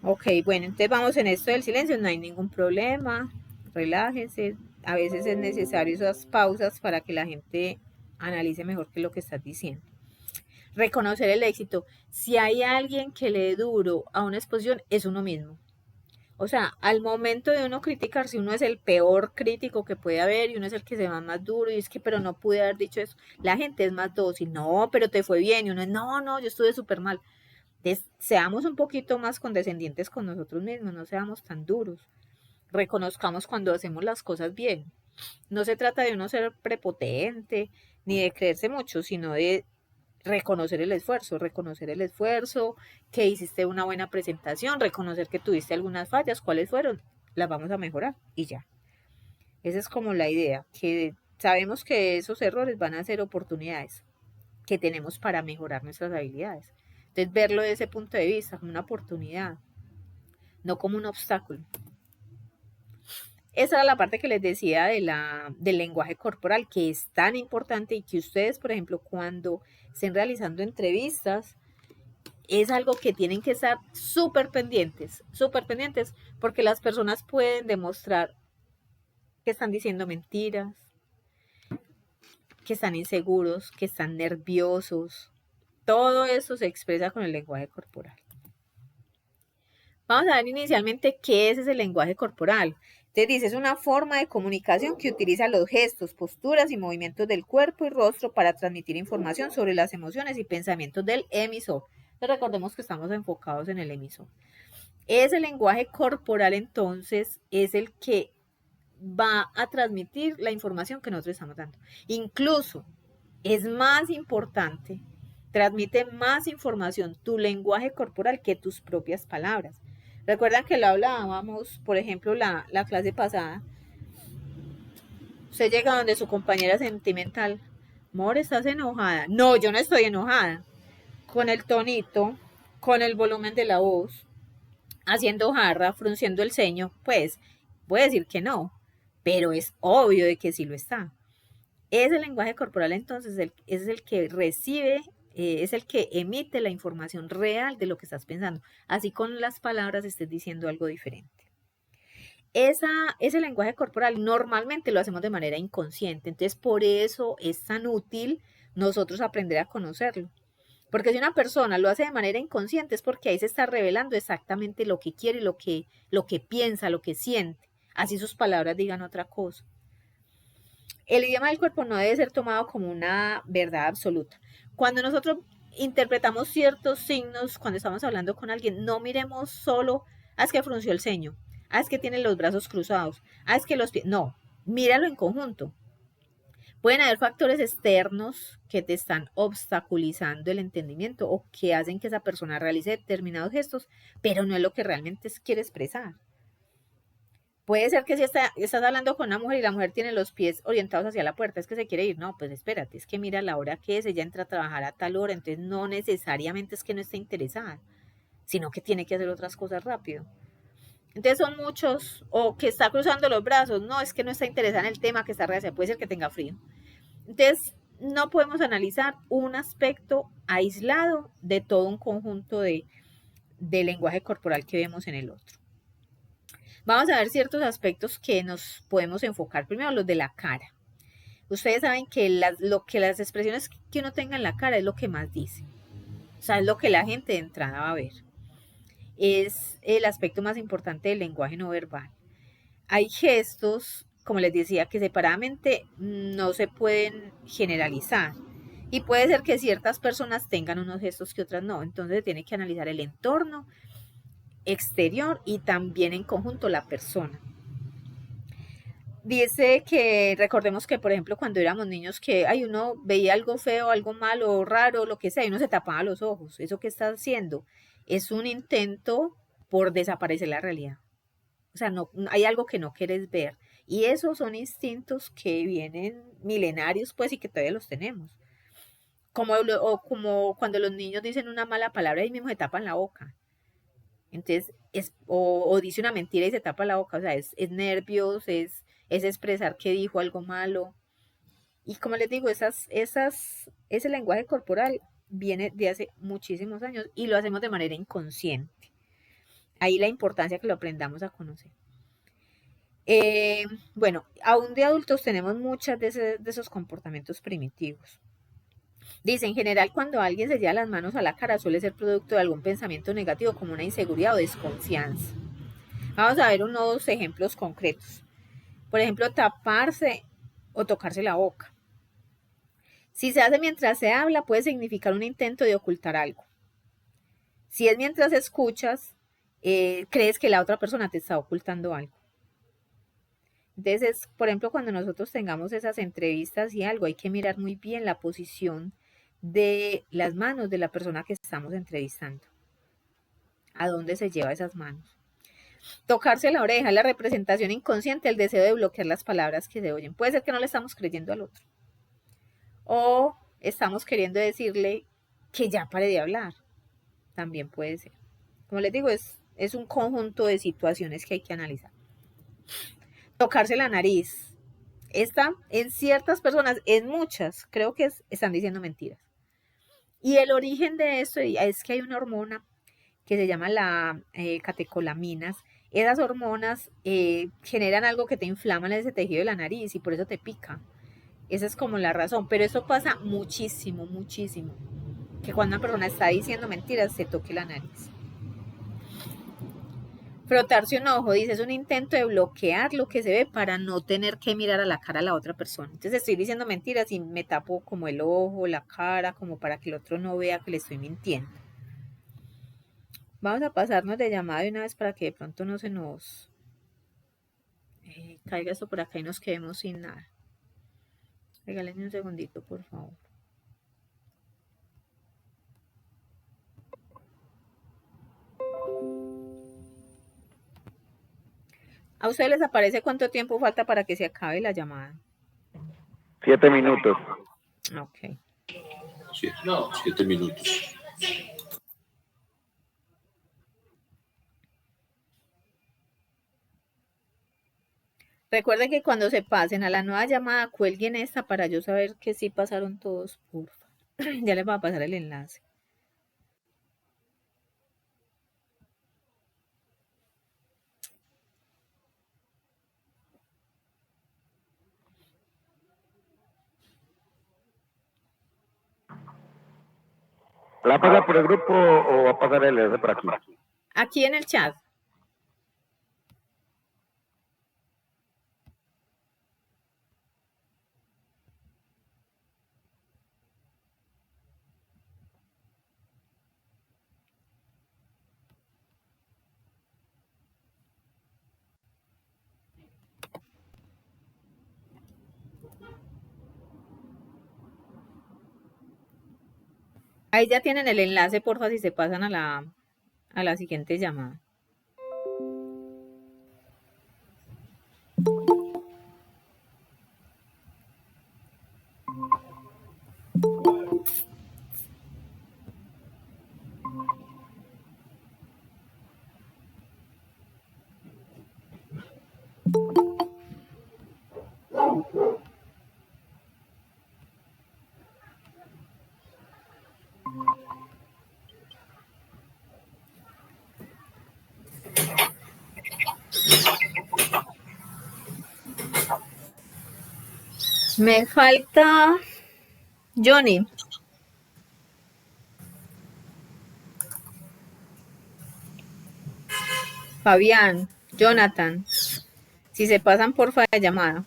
Ok, bueno, entonces vamos en esto del silencio, no hay ningún problema, relájense. A veces es necesario esas pausas para que la gente analice mejor qué es lo que estás diciendo. Reconocer el éxito. Si hay alguien que le dé duro a una exposición, es uno mismo. O sea, al momento de uno criticar, si uno es el peor crítico que puede haber y uno es el que se va más duro y es que, pero no pude haber dicho eso, la gente es más dócil, no, pero te fue bien y uno es, no, yo estuve súper mal. Entonces, seamos un poquito más condescendientes con nosotros mismos, no seamos tan duros. Reconozcamos cuando hacemos las cosas bien. No se trata de uno ser prepotente ni de creerse mucho, sino de reconocer el esfuerzo, que hiciste una buena presentación, reconocer que tuviste algunas fallas, cuáles fueron, las vamos a mejorar y ya. Esa es como la idea, que sabemos que esos errores van a ser oportunidades que tenemos para mejorar nuestras habilidades. Entonces, verlo desde ese punto de vista, como una oportunidad, no como un obstáculo. Esa era la parte que les decía del lenguaje corporal, que es tan importante y que ustedes, por ejemplo, cuando estén realizando entrevistas, es algo que tienen que estar súper pendientes, porque las personas pueden demostrar que están diciendo mentiras, que están inseguros, que están nerviosos. Todo eso se expresa con el lenguaje corporal. Vamos a ver inicialmente qué es ese lenguaje corporal. Entonces dice, es una forma de comunicación que utiliza los gestos, posturas y movimientos del cuerpo y rostro para transmitir información sobre las emociones y pensamientos del emisor. Entonces recordemos que estamos enfocados en el emisor. Ese lenguaje corporal entonces es el que va a transmitir la información que nosotros estamos dando. Incluso es más importante, transmite más información tu lenguaje corporal que tus propias palabras. Recuerdan que lo hablábamos, por ejemplo, la clase pasada. Usted llega donde su compañera sentimental. Amor, ¿estás enojada? No, yo no estoy enojada. Con el tonito, con el volumen de la voz, haciendo jarra, frunciendo el ceño, pues voy a decir que no, pero es obvio de que sí lo está. Ese lenguaje corporal entonces es el que recibe, es el que emite la información real de lo que estás pensando. Así con las palabras estés diciendo algo diferente. Ese lenguaje corporal normalmente lo hacemos de manera inconsciente, entonces por eso es tan útil nosotros aprender a conocerlo. Porque si una persona lo hace de manera inconsciente es porque ahí se está revelando exactamente lo que quiere, lo que piensa, lo que siente. Así sus palabras digan otra cosa. El idioma del cuerpo no debe ser tomado como una verdad absoluta. Cuando nosotros interpretamos ciertos signos, cuando estamos hablando con alguien, no miremos solo, es que frunció el ceño, es que tiene los brazos cruzados, es que los pies, no, míralo en conjunto. Pueden haber factores externos que te están obstaculizando el entendimiento o que hacen que esa persona realice determinados gestos, pero no es lo que realmente quiere expresar. Puede ser que si estás hablando con una mujer y la mujer tiene los pies orientados hacia la puerta, es que se quiere ir. No, pues espérate, es que mira la hora que es, ella entra a trabajar a tal hora, entonces no necesariamente es que no esté interesada, sino que tiene que hacer otras cosas rápido. Entonces son muchos, o que está cruzando los brazos, no, es que no está interesada en el tema, que está reacia, puede ser que tenga frío. Entonces no podemos analizar un aspecto aislado de todo un conjunto de lenguaje corporal que vemos en el otro. Vamos a ver ciertos aspectos que nos podemos enfocar. Primero, los de la cara. Ustedes saben que las expresiones que uno tenga en la cara es lo que más dice. O sea, es lo que la gente de entrada va a ver. Es el aspecto más importante del lenguaje no verbal. Hay gestos, como les decía, que separadamente no se pueden generalizar. Y puede ser que ciertas personas tengan unos gestos que otras no. Entonces tiene que analizar el entorno exterior y también en conjunto la persona. Dice que recordemos que, por ejemplo, cuando éramos niños, que uno veía algo feo, algo malo, raro, lo que sea, y uno se tapaba los ojos. ¿Eso que está haciendo? Es un intento por desaparecer la realidad. O sea, no, hay algo que no quieres ver. Y esos son instintos que vienen milenarios, pues, y que todavía los tenemos. Como cuando los niños dicen una mala palabra y mismo se tapan la boca. Entonces, o dice una mentira y se tapa la boca, o sea, es nervios, es expresar que dijo algo malo. Y como les digo, ese lenguaje corporal viene de hace muchísimos años y lo hacemos de manera inconsciente. Ahí la importancia que lo aprendamos a conocer. Bueno, aún de adultos tenemos muchos de esos comportamientos primitivos. Dice, en general, cuando alguien se lleva las manos a la cara suele ser producto de algún pensamiento negativo como una inseguridad o desconfianza. Vamos a ver unos ejemplos concretos. Por ejemplo, taparse o tocarse la boca. Si se hace mientras se habla, puede significar un intento de ocultar algo. Si es mientras escuchas, crees que la otra persona te está ocultando algo. Entonces, por ejemplo, cuando nosotros tengamos esas entrevistas y algo, hay que mirar muy bien la posición de las manos de la persona que estamos entrevistando. ¿A dónde se lleva esas manos? Tocarse la oreja, la representación inconsciente, el deseo de bloquear las palabras que se oyen. Puede ser que no le estamos creyendo al otro. O estamos queriendo decirle que ya pare de hablar. También puede ser. Como les digo, es un conjunto de situaciones que hay que analizar. Tocarse la nariz. Esta, en ciertas personas, en muchas, creo que están diciendo mentiras. Y el origen de esto es que hay una hormona que se llama la catecolaminas. Esas hormonas generan algo que te inflama en ese tejido de la nariz y por eso te pica. Esa es como la razón, pero eso pasa muchísimo, muchísimo. Que cuando una persona está diciendo mentiras, se toque la nariz. Frotarse un ojo, dice, es un intento de bloquear lo que se ve para no tener que mirar a la cara a la otra persona. Entonces estoy diciendo mentiras y me tapo como el ojo, la cara, como para que el otro no vea que le estoy mintiendo. Vamos a pasarnos de llamada de una vez para que de pronto no se nos caiga esto por acá y nos quedemos sin nada. Regálenme un segundito, por favor. ¿A ustedes les aparece cuánto tiempo falta para que se acabe la llamada? 7 minutos. Ok. 7 minutos. Recuerden que cuando se pasen a la nueva llamada, cuelguen esta para yo saber que sí pasaron todos, porfa. Ya les va a pasar el enlace. ¿La pasa por el grupo o va a pasar el enlace por aquí? Aquí en el chat. Ahí ya tienen el enlace, porfa, si se pasan a la siguiente llamada. Me falta Johnny. Fabián, Jonathan. Si se pasan, porfa, de llamada.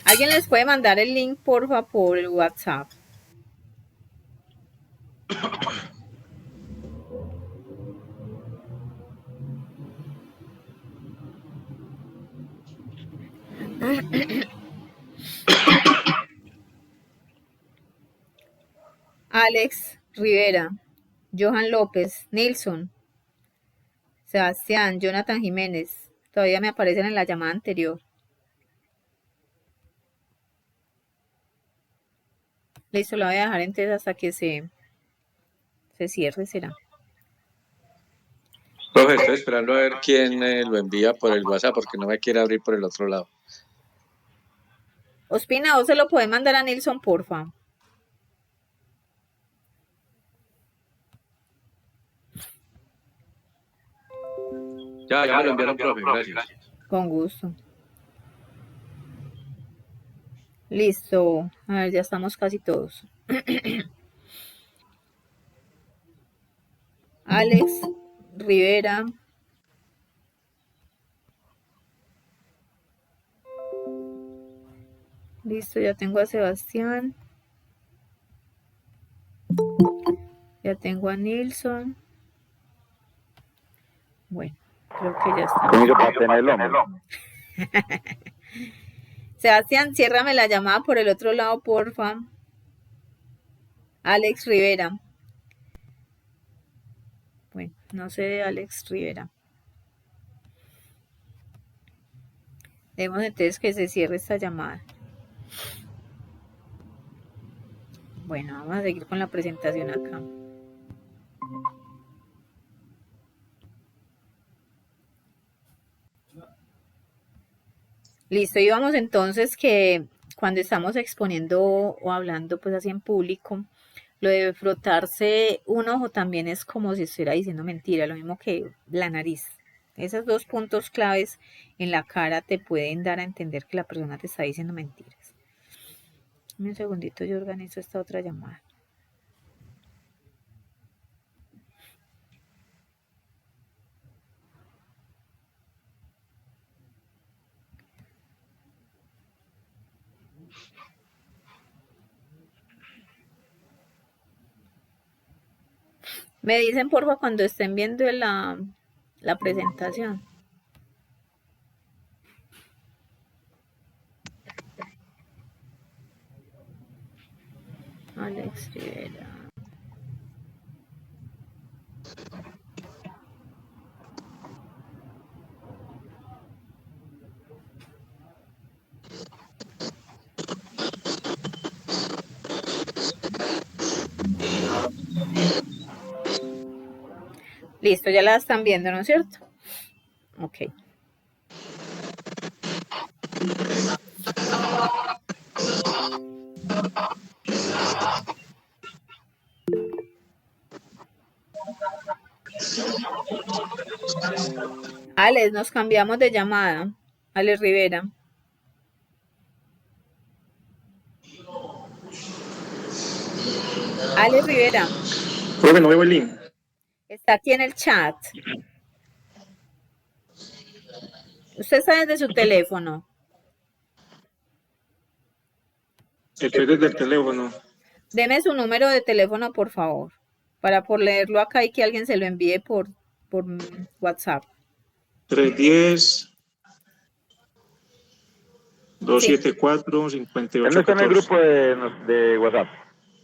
¿Alguien les puede mandar el link, porfa, por el WhatsApp? Alex Rivera, Johan López, Nilsson, Sebastián, Jonathan Jiménez. Todavía me aparecen en la llamada anterior. Listo, la voy a dejar entonces hasta que se cierre, será. Profe, estoy esperando a ver quién lo envía por el WhatsApp porque no me quiere abrir por el otro lado. Ospina, ¿vos se lo puede mandar a Nilsson, porfa? Ya me lo enviaron, profe, gracias. Con gusto. Listo. A ver, ya estamos casi todos. Alex Rivera. Listo, ya tengo a Sebastián. Ya tengo a Nilsson. Bueno, creo que ya está. ¿Cómo para tenerlo? Sebastián, ciérrame la llamada por el otro lado, porfa. Alex Rivera. Bueno, no sé de Alex Rivera. Debemos entonces que se cierre esta llamada. Bueno, vamos a seguir con la presentación acá. Listo, y vamos entonces que cuando estamos exponiendo o hablando pues así en público, lo de frotarse un ojo también es como si estuviera diciendo mentira, lo mismo que la nariz. Esos dos puntos claves en la cara te pueden dar a entender que la persona te está diciendo mentiras. Un segundito, yo organizo esta otra llamada. Me dicen, porfa, cuando estén viendo la presentación. Alex Rivera. Listo, ya la están viendo, ¿no es cierto? Ok. Alex, nos cambiamos de llamada. Alex Rivera. Alex Rivera, Profe, no veo el link. está aquí en el chat. Usted está desde su teléfono. Estoy desde el teléfono. Deme su número de teléfono, por favor, para por leerlo acá y que alguien se lo envíe por WhatsApp. 310-274-5814. Él no está en el grupo de WhatsApp.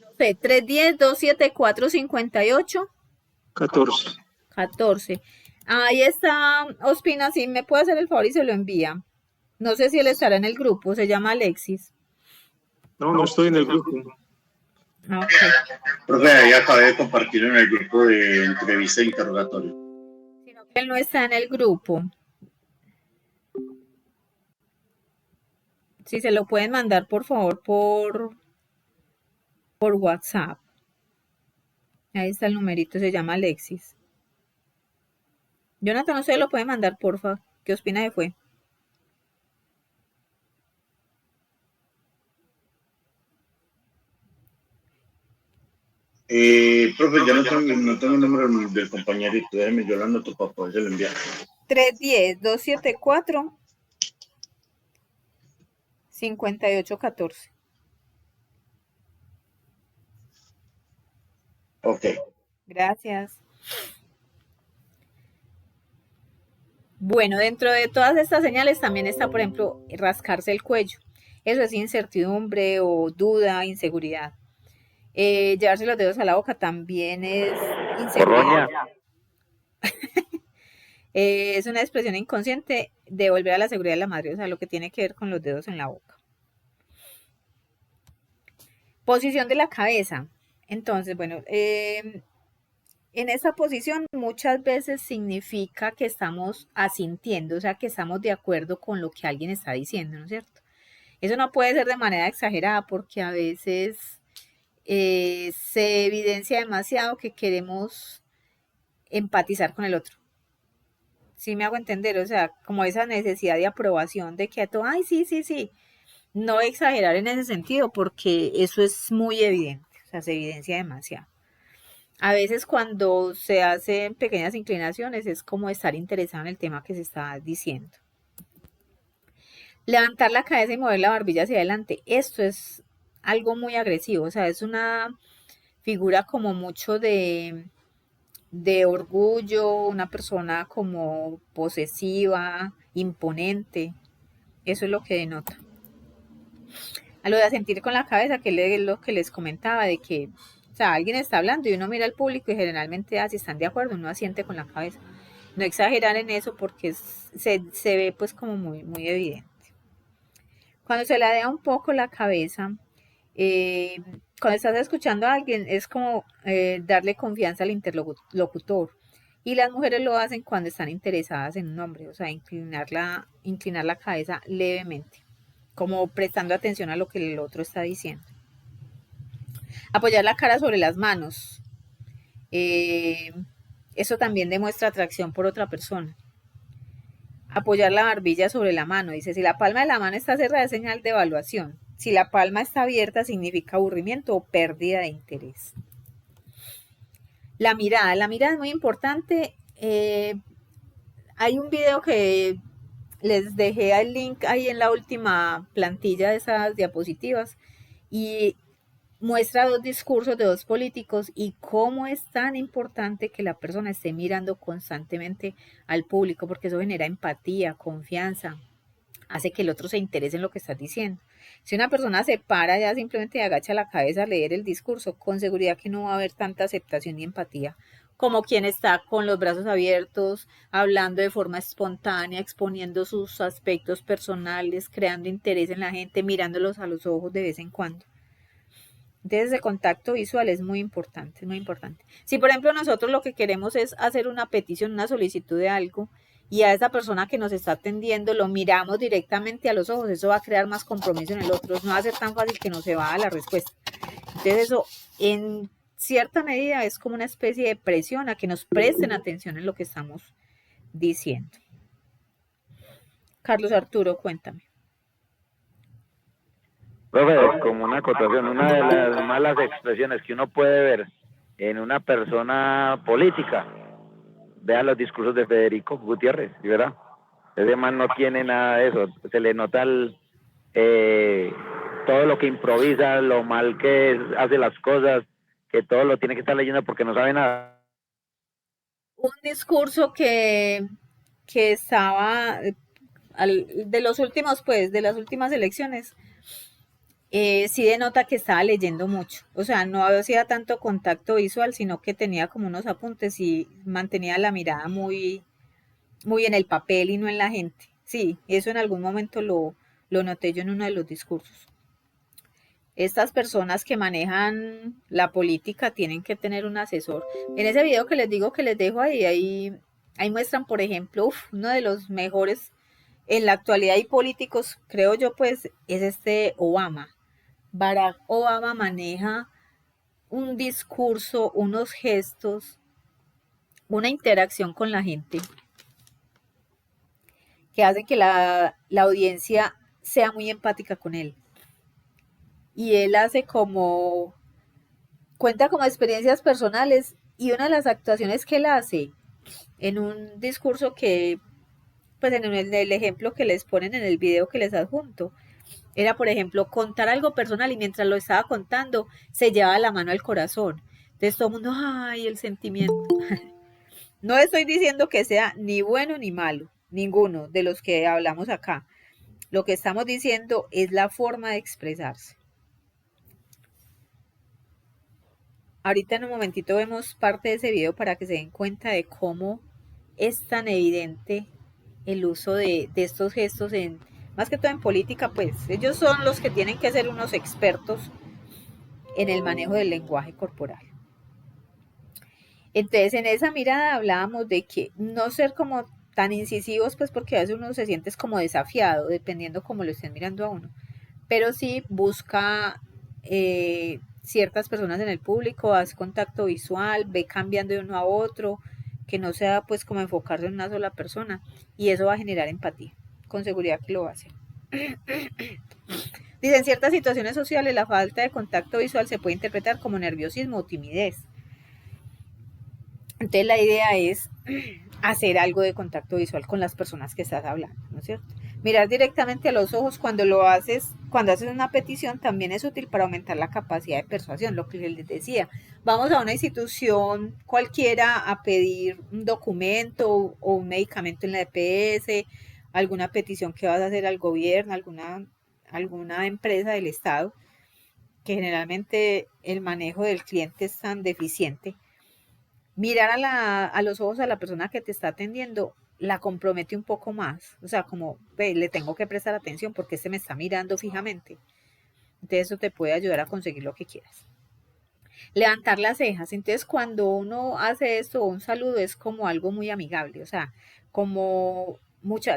No sé, 310-274-5814. 14. Ahí está Ospina, si me puede hacer el favor y se lo envía. No sé si él estará en el grupo, se llama Alexis. No, no estoy en el grupo. Ah, ok. Profe, ahí acabé de compartir en el grupo de entrevista e interrogatorio. Sino que él no está en el grupo. Si se lo pueden mandar, por favor, por WhatsApp. Ahí está el numerito, se llama Alexis. Jonathan, ¿usted lo puede mandar, porfa? ¿Qué Ospina se fue? Profe, ya no tengo el número del compañerito, déjeme, yo lo anoto para poderse lo enviar. 310-274-5814. Ok. Gracias. Bueno, dentro de todas estas señales también está, por ejemplo, rascarse el cuello. Eso es incertidumbre o duda, inseguridad. Llevarse los dedos a la boca también es inseguridad. Es una expresión inconsciente de volver a la seguridad de la madre, o sea, lo que tiene que ver con los dedos en la boca. Posición de la cabeza. Entonces, bueno, en esa posición muchas veces significa que estamos asintiendo, o sea, que estamos de acuerdo con lo que alguien está diciendo, ¿no es cierto? Eso no puede ser de manera exagerada porque a veces se evidencia demasiado que queremos empatizar con el otro. ¿Sí me hago entender? O sea, como esa necesidad de aprobación de que todo, ay, sí, sí, sí. No exagerar en ese sentido porque eso es muy evidente, o sea, se evidencia demasiado. A veces cuando se hacen pequeñas inclinaciones es como estar interesado en el tema que se está diciendo. Levantar la cabeza y mover la barbilla hacia adelante, esto es algo muy agresivo, o sea, es una figura como mucho de orgullo, una persona como posesiva, imponente, eso es lo que denota. A lo de asentir con la cabeza, que es lo que les comentaba, de que, o sea, alguien está hablando y uno mira al público y generalmente, si están de acuerdo, uno asiente con la cabeza. No exagerar en eso porque se ve pues como muy, muy evidente. Cuando se ladea un poco la cabeza, cuando estás escuchando a alguien, es como darle confianza al interlocutor. Y las mujeres lo hacen cuando están interesadas en un hombre, o sea, inclinar la cabeza levemente, como prestando atención a lo que el otro está diciendo. Apoyar la cara sobre las manos. Eso también demuestra atracción por otra persona. Apoyar la barbilla sobre la mano. Dice, si la palma de la mano está cerrada es señal de evaluación. Si la palma está abierta significa aburrimiento o pérdida de interés. La mirada es muy importante. Hay un video que les dejé el link ahí en la última plantilla de esas diapositivas y muestra dos discursos de dos políticos y cómo es tan importante que la persona esté mirando constantemente al público porque eso genera empatía, confianza, hace que el otro se interese en lo que estás diciendo. Si una persona se para ya simplemente agacha la cabeza a leer el discurso, con seguridad que no va a haber tanta aceptación ni empatía como quien está con los brazos abiertos, hablando de forma espontánea, exponiendo sus aspectos personales, creando interés en la gente, mirándolos a los ojos de vez en cuando. Entonces el contacto visual es muy importante, es muy importante. Si por ejemplo nosotros lo que queremos es hacer una petición, una solicitud de algo, y a esa persona que nos está atendiendo lo miramos directamente a los ojos, eso va a crear más compromiso en el otro, no va a ser tan fácil que no se va a la respuesta. Entonces eso en cierta medida es como una especie de presión a que nos presten atención en lo que estamos diciendo. Carlos Arturo, cuéntame. Profe, como una acotación, una de las malas expresiones que uno puede ver en una persona política, vea los discursos de Federico Gutiérrez, ¿sí, verdad? Ese man no tiene nada de eso, se le nota todo lo que improvisa, lo mal que hace las cosas, que todo lo tiene que estar leyendo porque no sabe nada. Un discurso que estaba de los últimos, pues, de las últimas elecciones, sí denota que estaba leyendo mucho. O sea, no hacía tanto contacto visual, sino que tenía como unos apuntes y mantenía la mirada muy, muy en el papel y no en la gente. Sí, eso en algún momento lo noté yo en uno de los discursos. Estas personas que manejan la política tienen que tener un asesor. En ese video que les digo que les dejo ahí muestran, por ejemplo, uno de los mejores en la actualidad y políticos, creo yo, pues, es este Obama. Barack Obama maneja un discurso, unos gestos, una interacción con la gente que hace que la audiencia sea muy empática con él. Y él hace cuenta como experiencias personales y una de las actuaciones que él hace en un discurso que, pues en el ejemplo que les ponen en el video que les adjunto, era, por ejemplo, contar algo personal y mientras lo estaba contando, se llevaba la mano al corazón. Entonces todo el mundo, ay, el sentimiento. No estoy diciendo que sea ni bueno ni malo, ninguno de los que hablamos acá. Lo que estamos diciendo es la forma de expresarse. Ahorita en un momentito vemos parte de ese video para que se den cuenta de cómo es tan evidente el uso de estos gestos más que todo en política, pues ellos son los que tienen que ser unos expertos en el manejo del lenguaje corporal. Entonces, en esa mirada hablábamos de que no ser como tan incisivos, pues porque a veces uno se siente como desafiado, dependiendo cómo lo estén mirando a uno, pero sí busca ciertas personas en el público, hace contacto visual, ve cambiando de uno a otro, que no sea pues como enfocarse en una sola persona, y eso va a generar empatía, con seguridad que lo va a hacer. Dice, en ciertas situaciones sociales la falta de contacto visual se puede interpretar como nerviosismo o timidez. Entonces la idea es hacer algo de contacto visual con las personas que estás hablando, ¿no es cierto? Mirar directamente a los ojos cuando haces una petición también es útil para aumentar la capacidad de persuasión, lo que les decía. Vamos a una institución cualquiera a pedir un documento o un medicamento en la EPS, alguna petición que vas a hacer al gobierno, alguna empresa del Estado, que generalmente el manejo del cliente es tan deficiente. Mirar a los ojos a la persona que te está atendiendo la compromete un poco más, o sea, como le tengo que prestar atención porque me está mirando fijamente. Entonces eso te puede ayudar a conseguir lo que quieras. Levantar las cejas. Entonces cuando uno hace esto, un saludo es como algo muy amigable, o sea, como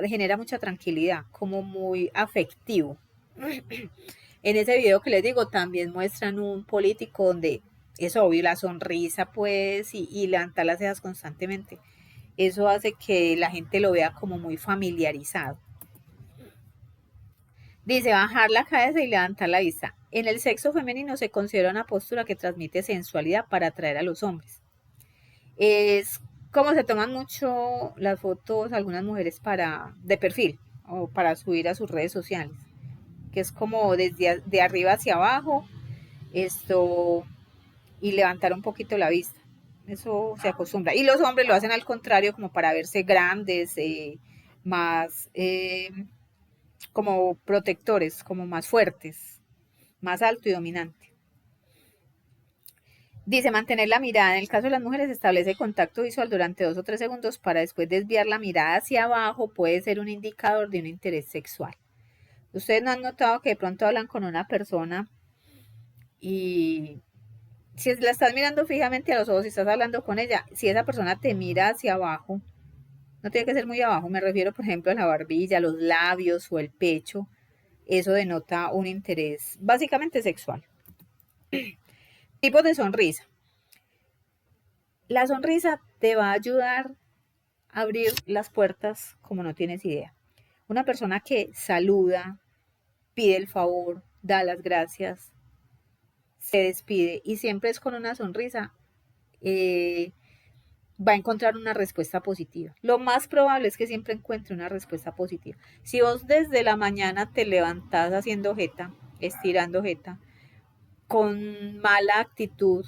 genera mucha tranquilidad, como muy afectivo. En ese video que les digo también muestran un político donde es obvio la sonrisa pues y levantar las cejas constantemente. Eso hace que la gente lo vea como muy familiarizado. Dice, bajar la cabeza y levantar la vista. En el sexo femenino se considera una postura que transmite sensualidad para atraer a los hombres. Es como se toman mucho las fotos algunas mujeres de perfil o para subir a sus redes sociales, que es como de arriba hacia abajo, y levantar un poquito la vista. Eso se acostumbra. Y los hombres lo hacen al contrario, como para verse grandes, más como protectores, como más fuertes, más alto y dominante. Dice, mantener la mirada. En el caso de las mujeres, establece contacto visual durante 2 o 3 segundos para después desviar la mirada hacia abajo. Puede ser un indicador de un interés sexual. Ustedes no han notado que de pronto hablan con una persona y si la estás mirando fijamente a los ojos y estás hablando con ella, si esa persona te mira hacia abajo, no tiene que ser muy abajo, me refiero por ejemplo a la barbilla, los labios o el pecho, eso denota un interés básicamente sexual. Tipos de sonrisa. La sonrisa te va a ayudar a abrir las puertas como no tienes idea. Una persona que saluda, pide el favor, da las gracias, se despide y siempre es con una sonrisa, va a encontrar una respuesta positiva. Lo más probable es que siempre encuentre una respuesta positiva. Si vos desde la mañana te levantás haciendo jeta, estirando jeta, con mala actitud,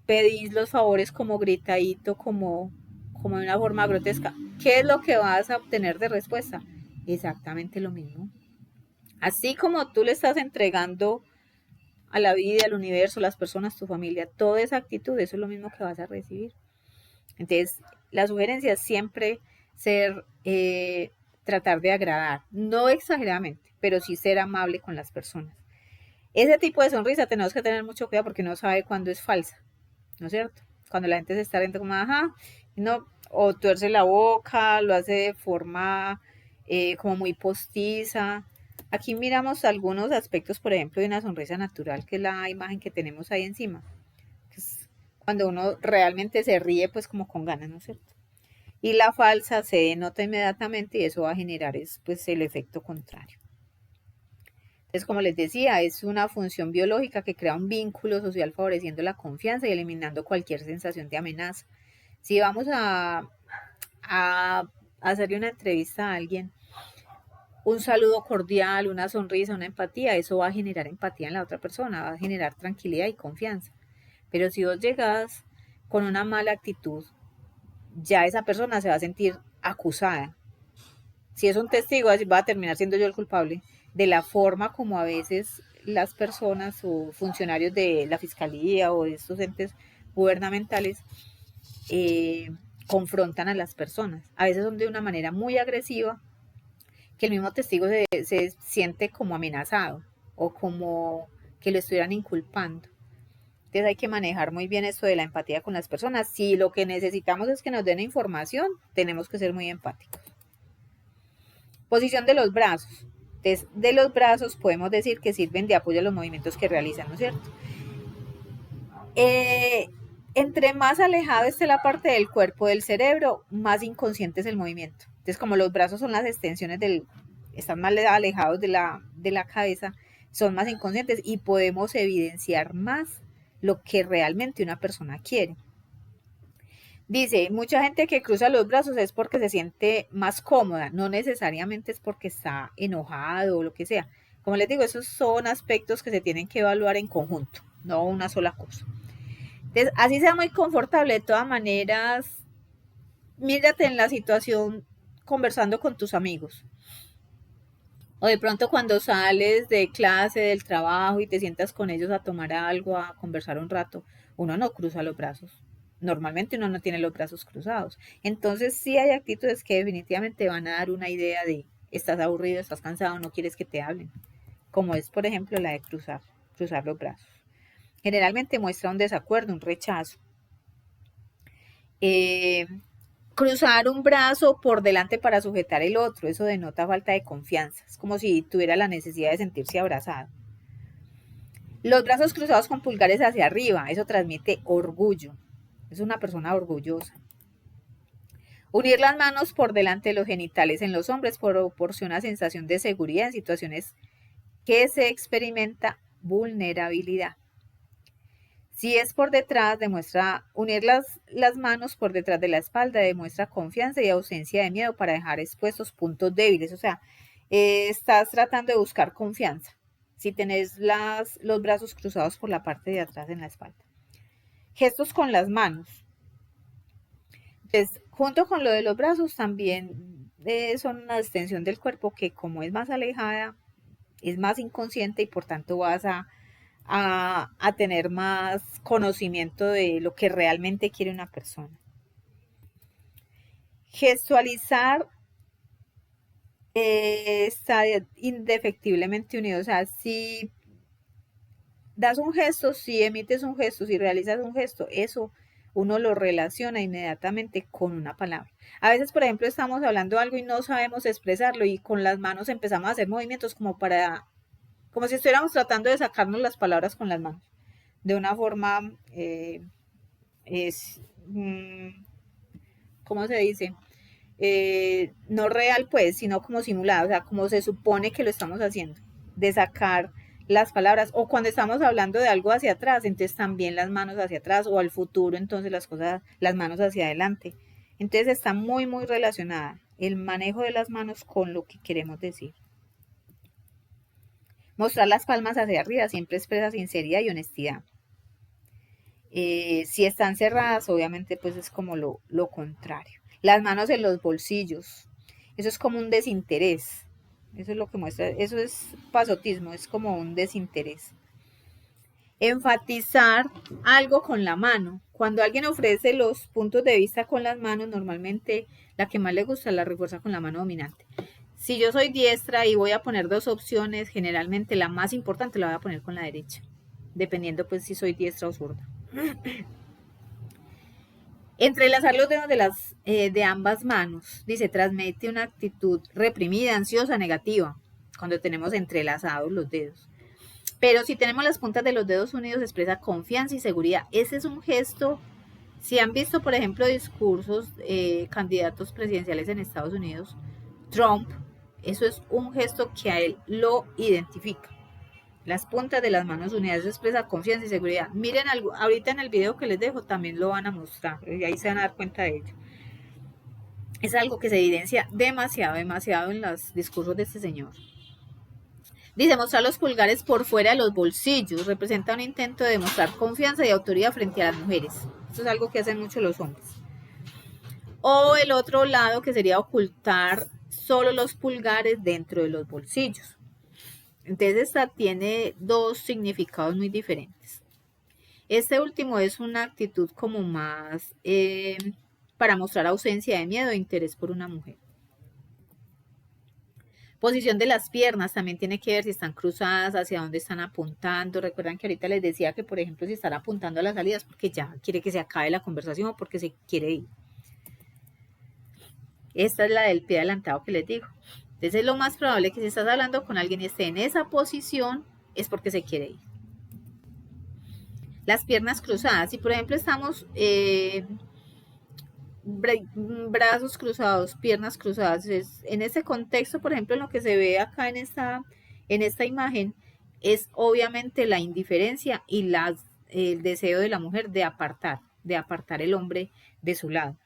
pedís los favores como gritadito, como de una forma grotesca, ¿qué es lo que vas a obtener de respuesta? Exactamente lo mismo. Así como tú le estás entregando a la vida, al universo, a las personas, tu familia, toda esa actitud, eso es lo mismo que vas a recibir. Entonces, la sugerencia es siempre tratar de agradar, no exageradamente, pero sí ser amable con las personas. Ese tipo de sonrisa tenemos que tener mucho cuidado porque no sabe cuándo es falsa, ¿no es cierto? Cuando la gente se está riendo como, ajá, no, o tuerce la boca, lo hace de forma como muy postiza. Aquí miramos algunos aspectos, por ejemplo, de una sonrisa natural, que es la imagen que tenemos ahí encima. Que es cuando uno realmente se ríe, pues como con ganas, ¿no es cierto? Y la falsa se denota inmediatamente y eso va a generar pues el efecto contrario. Entonces, como les decía, es una función biológica que crea un vínculo social favoreciendo la confianza y eliminando cualquier sensación de amenaza. Si vamos a hacerle una entrevista a alguien, un saludo cordial, una sonrisa, una empatía, eso va a generar empatía en la otra persona, va a generar tranquilidad y confianza. Pero si vos llegas con una mala actitud, ya esa persona se va a sentir acusada. Si es un testigo, va a terminar siendo yo el culpable de la forma como a veces las personas o funcionarios de la fiscalía o de estos entes gubernamentales confrontan a las personas. A veces son de una manera muy agresiva, que el mismo testigo se siente como amenazado o como que lo estuvieran inculpando. Entonces hay que manejar muy bien esto de la empatía con las personas. Si lo que necesitamos es que nos den información, tenemos que ser muy empáticos. Posición de los brazos. Entonces, de los brazos podemos decir que sirven de apoyo a los movimientos que realizan, ¿no es cierto? Entre más alejado esté la parte del cuerpo del cerebro, más inconsciente es el movimiento. Entonces, como los brazos son las extensiones están más alejados de la cabeza, son más inconscientes y podemos evidenciar más lo que realmente una persona quiere. Dice, mucha gente que cruza los brazos es porque se siente más cómoda, no necesariamente es porque está enojado o lo que sea. Como les digo, esos son aspectos que se tienen que evaluar en conjunto, no una sola cosa. Entonces, así sea muy confortable, de todas maneras, mírate en la situación conversando con tus amigos. O de pronto cuando sales de clase, del trabajo y te sientas con ellos a tomar algo, a conversar un rato, uno no cruza los brazos. Normalmente uno no tiene los brazos cruzados. Entonces sí hay actitudes que definitivamente van a dar una idea de estás aburrido, estás cansado, no quieres que te hablen. Como es, por ejemplo, la de cruzar los brazos. Generalmente muestra un desacuerdo, un rechazo. Cruzar un brazo por delante para sujetar el otro, eso denota falta de confianza. Es como si tuviera la necesidad de sentirse abrazado. Los brazos cruzados con pulgares hacia arriba, eso transmite orgullo. Es una persona orgullosa. Unir las manos por delante de los genitales en los hombres proporciona sensación de seguridad en situaciones que se experimenta vulnerabilidad. Si es por detrás, demuestra unir las manos por detrás de la espalda, demuestra confianza y ausencia de miedo para dejar expuestos puntos débiles. O sea, estás tratando de buscar confianza si tenés los brazos cruzados por la parte de atrás en la espalda. Gestos con las manos. Entonces, junto con lo de los brazos también son una extensión del cuerpo que como es más alejada, es más inconsciente y por tanto vas a tener más conocimiento de lo que realmente quiere una persona. Gestualizar está indefectiblemente unido. O sea, si das un gesto, si emites un gesto, si realizas un gesto, eso uno lo relaciona inmediatamente con una palabra. A veces, por ejemplo, estamos hablando algo y no sabemos expresarlo y con las manos empezamos a hacer movimientos como si estuviéramos tratando de sacarnos las palabras con las manos, de una forma, ¿cómo se dice? No real, pues, sino como simulada, o sea, como se supone que lo estamos haciendo, de sacar las palabras, o cuando estamos hablando de algo hacia atrás, entonces también las manos hacia atrás, o al futuro, entonces las manos hacia adelante. Entonces está muy, muy relacionada el manejo de las manos con lo que queremos decir. Mostrar las palmas hacia arriba siempre expresa sinceridad y honestidad. Si están cerradas, obviamente pues es como lo contrario. Las manos en los bolsillos, eso es como un desinterés. Eso es lo que muestra, eso es pasotismo, es como un desinterés. Enfatizar algo con la mano. Cuando alguien ofrece los puntos de vista con las manos, normalmente la que más le gusta la refuerza con la mano dominante. Si yo soy diestra y voy a poner dos opciones, generalmente la más importante la voy a poner con la derecha, dependiendo pues si soy diestra o zurda. Entrelazar los dedos de ambas manos, dice, transmite una actitud reprimida, ansiosa, negativa, cuando tenemos entrelazados los dedos. Pero si tenemos las puntas de los dedos unidos, expresa confianza y seguridad. Ese es un gesto, si han visto, por ejemplo, discursos candidatos presidenciales en Estados Unidos, Trump, eso es un gesto que a él lo identifica. Las puntas de las manos unidas, eso expresa confianza y seguridad. Miren, ahorita en el video que les dejo también lo van a mostrar, y ahí se van a dar cuenta de ello. Es algo que se evidencia demasiado en los discursos de este señor. Dice, mostrar los pulgares por fuera de los bolsillos representa un intento de demostrar confianza y autoridad frente a las mujeres. Esto es algo que hacen mucho los hombres. O el otro lado, que sería ocultar solo los pulgares dentro de los bolsillos. Entonces esta tiene dos significados muy diferentes. Este último es una actitud como más para mostrar ausencia de miedo e interés por una mujer. Posición de las piernas también tiene que ver si están cruzadas, hacia dónde están apuntando. Recuerdan que ahorita les decía que, por ejemplo, si están apuntando a las salidas porque ya quiere que se acabe la conversación o porque se quiere ir. Esta es la del pie adelantado que les digo. Entonces es lo más probable que si estás hablando con alguien y esté en esa posición, es porque se quiere ir. Las piernas cruzadas. Si por ejemplo estamos brazos cruzados, piernas cruzadas, en este contexto, por ejemplo, en lo que se ve acá en esta imagen, es obviamente la indiferencia y el deseo de la mujer de apartar el hombre de su lado.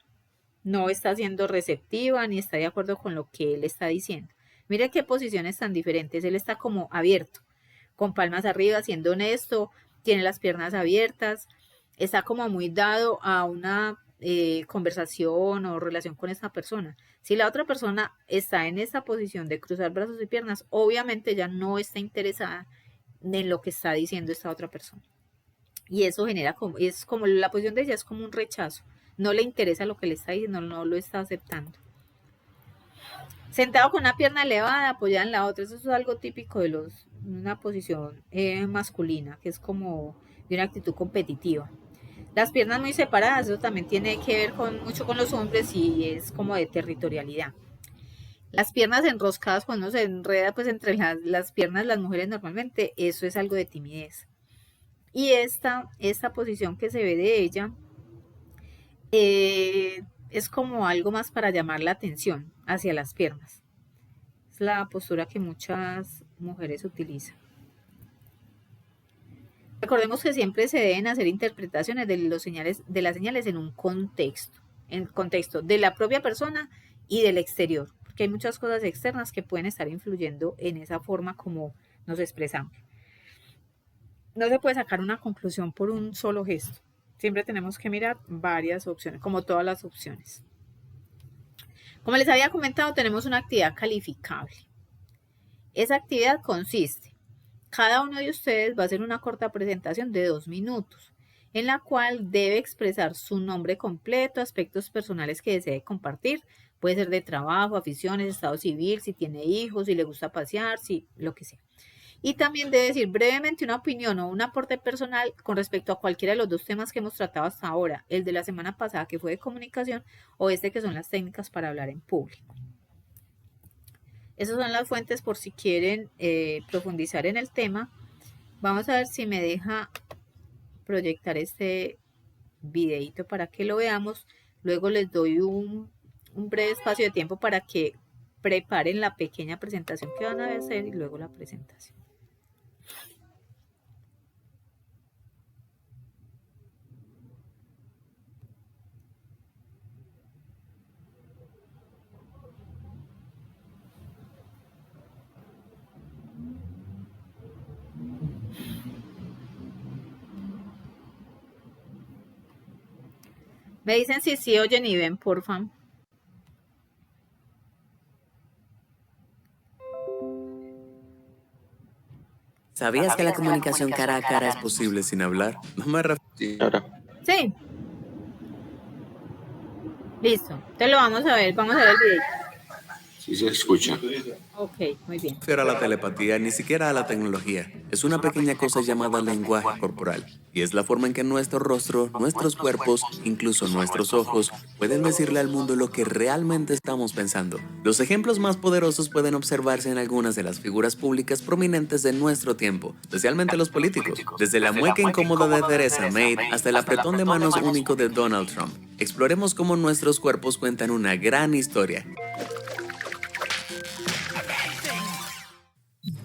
No está siendo receptiva ni está de acuerdo con lo que él está diciendo. Mire qué posiciones tan diferentes. Él está como abierto, con palmas arriba, siendo honesto, tiene las piernas abiertas, está como muy dado a una conversación o relación con esta persona. Si la otra persona está en esa posición de cruzar brazos y piernas, obviamente ella no está interesada en lo que está diciendo esta otra persona. Y eso genera es como la posición de ella es como un rechazo. No le interesa lo que le está diciendo, no lo está aceptando. Sentado con una pierna elevada, apoyada en la otra. Eso es algo típico de una posición masculina, que es como de una actitud competitiva. Las piernas muy separadas, eso también tiene que ver mucho con los hombres y es como de territorialidad. Las piernas enroscadas, cuando se enreda pues entre las piernas las mujeres normalmente, eso es algo de timidez. Y esta posición que se ve de ella es como algo más para llamar la atención hacia las piernas. Es la postura que muchas mujeres utilizan. Recordemos que siempre se deben hacer interpretaciones de las señales en un contexto, en el contexto de la propia persona y del exterior, porque hay muchas cosas externas que pueden estar influyendo en esa forma como nos expresamos. No se puede sacar una conclusión por un solo gesto. Siempre tenemos que mirar varias opciones, como todas las opciones. Como les había comentado, tenemos una actividad calificable. Esa actividad consiste, cada uno de ustedes va a hacer una corta presentación de 2 minutos, en la cual debe expresar su nombre completo, aspectos personales que desee compartir. Puede ser de trabajo, aficiones, estado civil, si tiene hijos, si le gusta pasear, lo que sea. Y también debe decir brevemente una opinión o un aporte personal con respecto a cualquiera de los 2 temas que hemos tratado hasta ahora, el de la semana pasada que fue de comunicación o que son las técnicas para hablar en público. Esas son las fuentes por si quieren profundizar en el tema. Vamos a ver si me deja proyectar este videito para que lo veamos. Luego les doy un breve espacio de tiempo para que preparen la pequeña presentación que van a hacer y luego la presentación. Me dicen si sí oyen y ven, porfa. ¿Sabías que la comunicación cara a cara es posible sin hablar? No me refiero. Sí. Listo. Te lo vamos a ver. Vamos a ver el video. Sí se escucha. Ok, muy bien. A la telepatía, ni siquiera a la tecnología. Es una pequeña cosa llamada lenguaje corporal. Y es la forma en que nuestro rostro, nuestros cuerpos, incluso nuestros ojos, pueden decirle al mundo lo que realmente estamos pensando. Los ejemplos más poderosos pueden observarse en algunas de las figuras públicas prominentes de nuestro tiempo, especialmente los políticos. Desde la mueca incómoda de Theresa May hasta el apretón de manos único de Donald Trump. Exploremos cómo nuestros cuerpos cuentan una gran historia.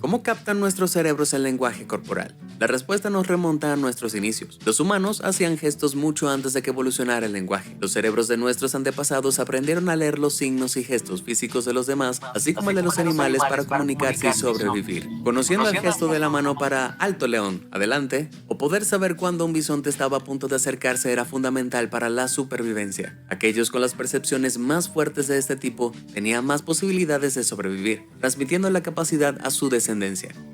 ¿Cómo captan nuestros cerebros el lenguaje corporal? La respuesta nos remonta a nuestros inicios. Los humanos hacían gestos mucho antes de que evolucionara el lenguaje. Los cerebros de nuestros antepasados aprendieron a leer los signos y gestos físicos de los demás, así como el de los animales para comunicarse y sobrevivir. Conociendo el gesto de la mano para alto león, adelante, o poder saber cuándo un bisonte estaba a punto de acercarse era fundamental para la supervivencia. Aquellos con las percepciones más fuertes de este tipo tenían más posibilidades de sobrevivir, transmitiendo la capacidad a su descendencia.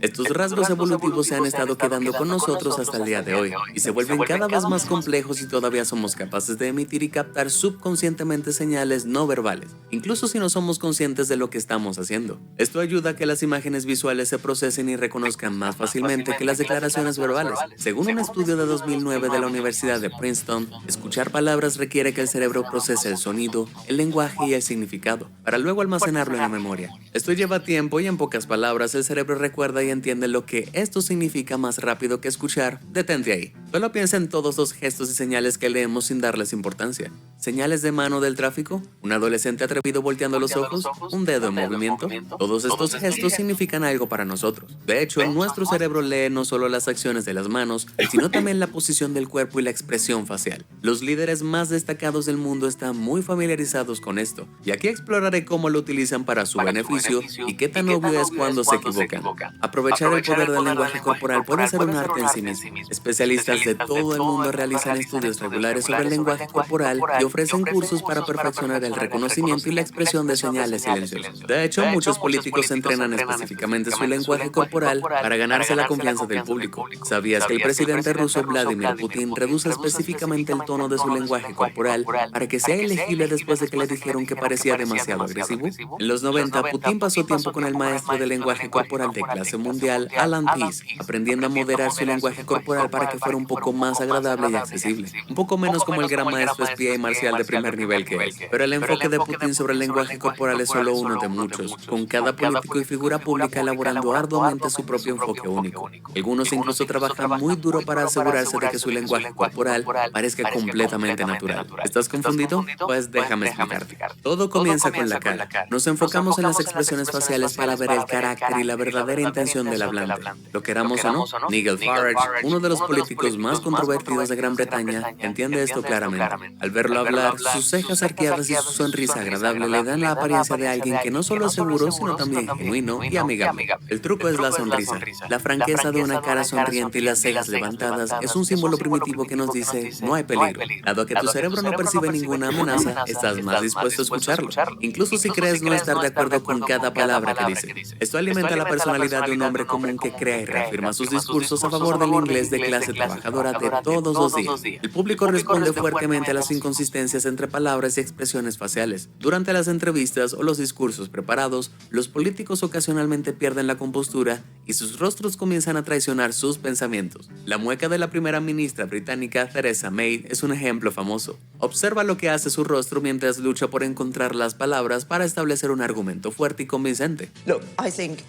Estos rasgos evolutivos se han estado quedando con nosotros hasta el día de hoy y se vuelven cada vez más complejos y todavía somos capaces de emitir y captar subconscientemente señales no verbales, incluso si no somos conscientes de lo que estamos haciendo. Esto ayuda a que las imágenes visuales se procesen y reconozcan más fácilmente que las declaraciones verbales. Según un estudio de 2009 de la Universidad de Princeton, escuchar palabras requiere que el cerebro procese el sonido, el lenguaje y el significado, para luego almacenarlo en la memoria. Esto lleva tiempo y en pocas palabras el cerebro recuerda y entiende lo que esto significa más rápido que escuchar. Detente ahí. Solo piensa en todos los gestos y señales que leemos sin darles importancia. Señales de mano del tráfico, un adolescente atrevido volteando los ojos, un dedo en movimiento. Todos estos gestos significan algo para nosotros. De hecho, nuestro cerebro lee no solo las acciones de las manos, sino también la posición del cuerpo y la expresión facial. Los líderes más destacados del mundo están muy familiarizados con esto, y aquí exploraré cómo lo utilizan para su beneficio y qué tan obvio es cuando se equivocan. Aprovechar el poder del lenguaje corporal puede ser un arte en sí mismo. Especialistas de todo el mundo realizan estudios regulares sobre el lenguaje corporal y ofrecen cursos para perfeccionar el reconocimiento y la expresión de señales silenciosas. De hecho, muchos políticos entrenan específicamente su lenguaje corporal para ganarse la confianza del público. ¿Sabías que el presidente ruso Vladimir Putin reduce específicamente el tono de su lenguaje corporal para que sea elegible después de que le dijeron que parecía demasiado agresivo? En los 90, Putin pasó tiempo con el maestro de lenguaje corporal de clase mundial, Alan Pease, aprendiendo a moderar su lenguaje corporal para que fuera un poco más agradable y accesible. Un poco menos como el gran maestro espía y marcial de primer nivel que es. Pero el enfoque de Putin sobre el lenguaje corporal es solo uno de muchos, con cada político y figura pública elaborando arduamente su propio enfoque único. Algunos incluso trabajan muy duro para asegurarse de que su lenguaje corporal parezca completamente natural. ¿Estás confundido? Pues déjame explicarte. Todo comienza con la cara. Nos enfocamos en las expresiones faciales para ver el carácter y la verdadera intención del hablante. Lo queramos o no, Nigel Farage, uno de los políticos más controvertidos de Gran Bretaña, entiende esto claramente. Al verlo hablar, sus cejas arqueadas y su sonrisa agradable le dan la apariencia de alguien que no solo es seguro, sino también genuino y amigable. El truco es la sonrisa. La franqueza de una cara sonriente y las cejas levantadas es un símbolo primitivo que nos dice no hay peligro. Dado que tu cerebro no percibe ninguna amenaza, estás más dispuesto a escucharlo, incluso si crees no estar de acuerdo con cada palabra que dice. Esto alimenta la personalidad de un hombre común que crea y reafirma sus discursos a favor del inglés de clase trabajadora de todos los días. El público responde fuertemente a las inconsistencias entre palabras y expresiones faciales. Durante las entrevistas o los discursos preparados, los políticos ocasionalmente pierden la compostura y sus rostros comienzan a traicionar sus pensamientos. La mueca de la primera ministra británica Theresa May es un ejemplo famoso. Observa lo que hace su rostro mientras lucha por encontrar las palabras para establecer un argumento fuerte y convincente. Look, I think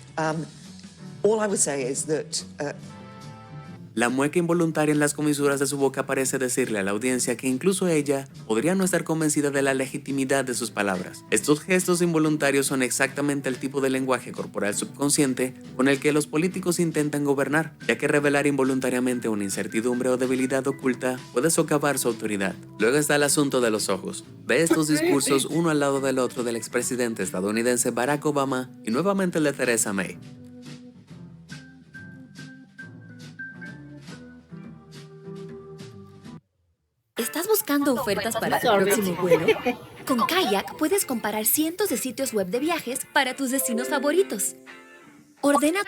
all I would say is that La mueca involuntaria en las comisuras de su boca parece decirle a la audiencia que incluso ella podría no estar convencida de la legitimidad de sus palabras. Estos gestos involuntarios son exactamente el tipo de lenguaje corporal subconsciente con el que los políticos intentan gobernar, ya que revelar involuntariamente una incertidumbre o debilidad oculta puede socavar su autoridad. Luego está el asunto de los ojos. Ve estos discursos uno al lado del otro del expresidente estadounidense Barack Obama y nuevamente el de Theresa May. ¿Estás buscando buscando ofertas para tu próximo vuelo? Con Kayak puedes comparar cientos de sitios web de viajes para tus destinos favoritos. Ordena.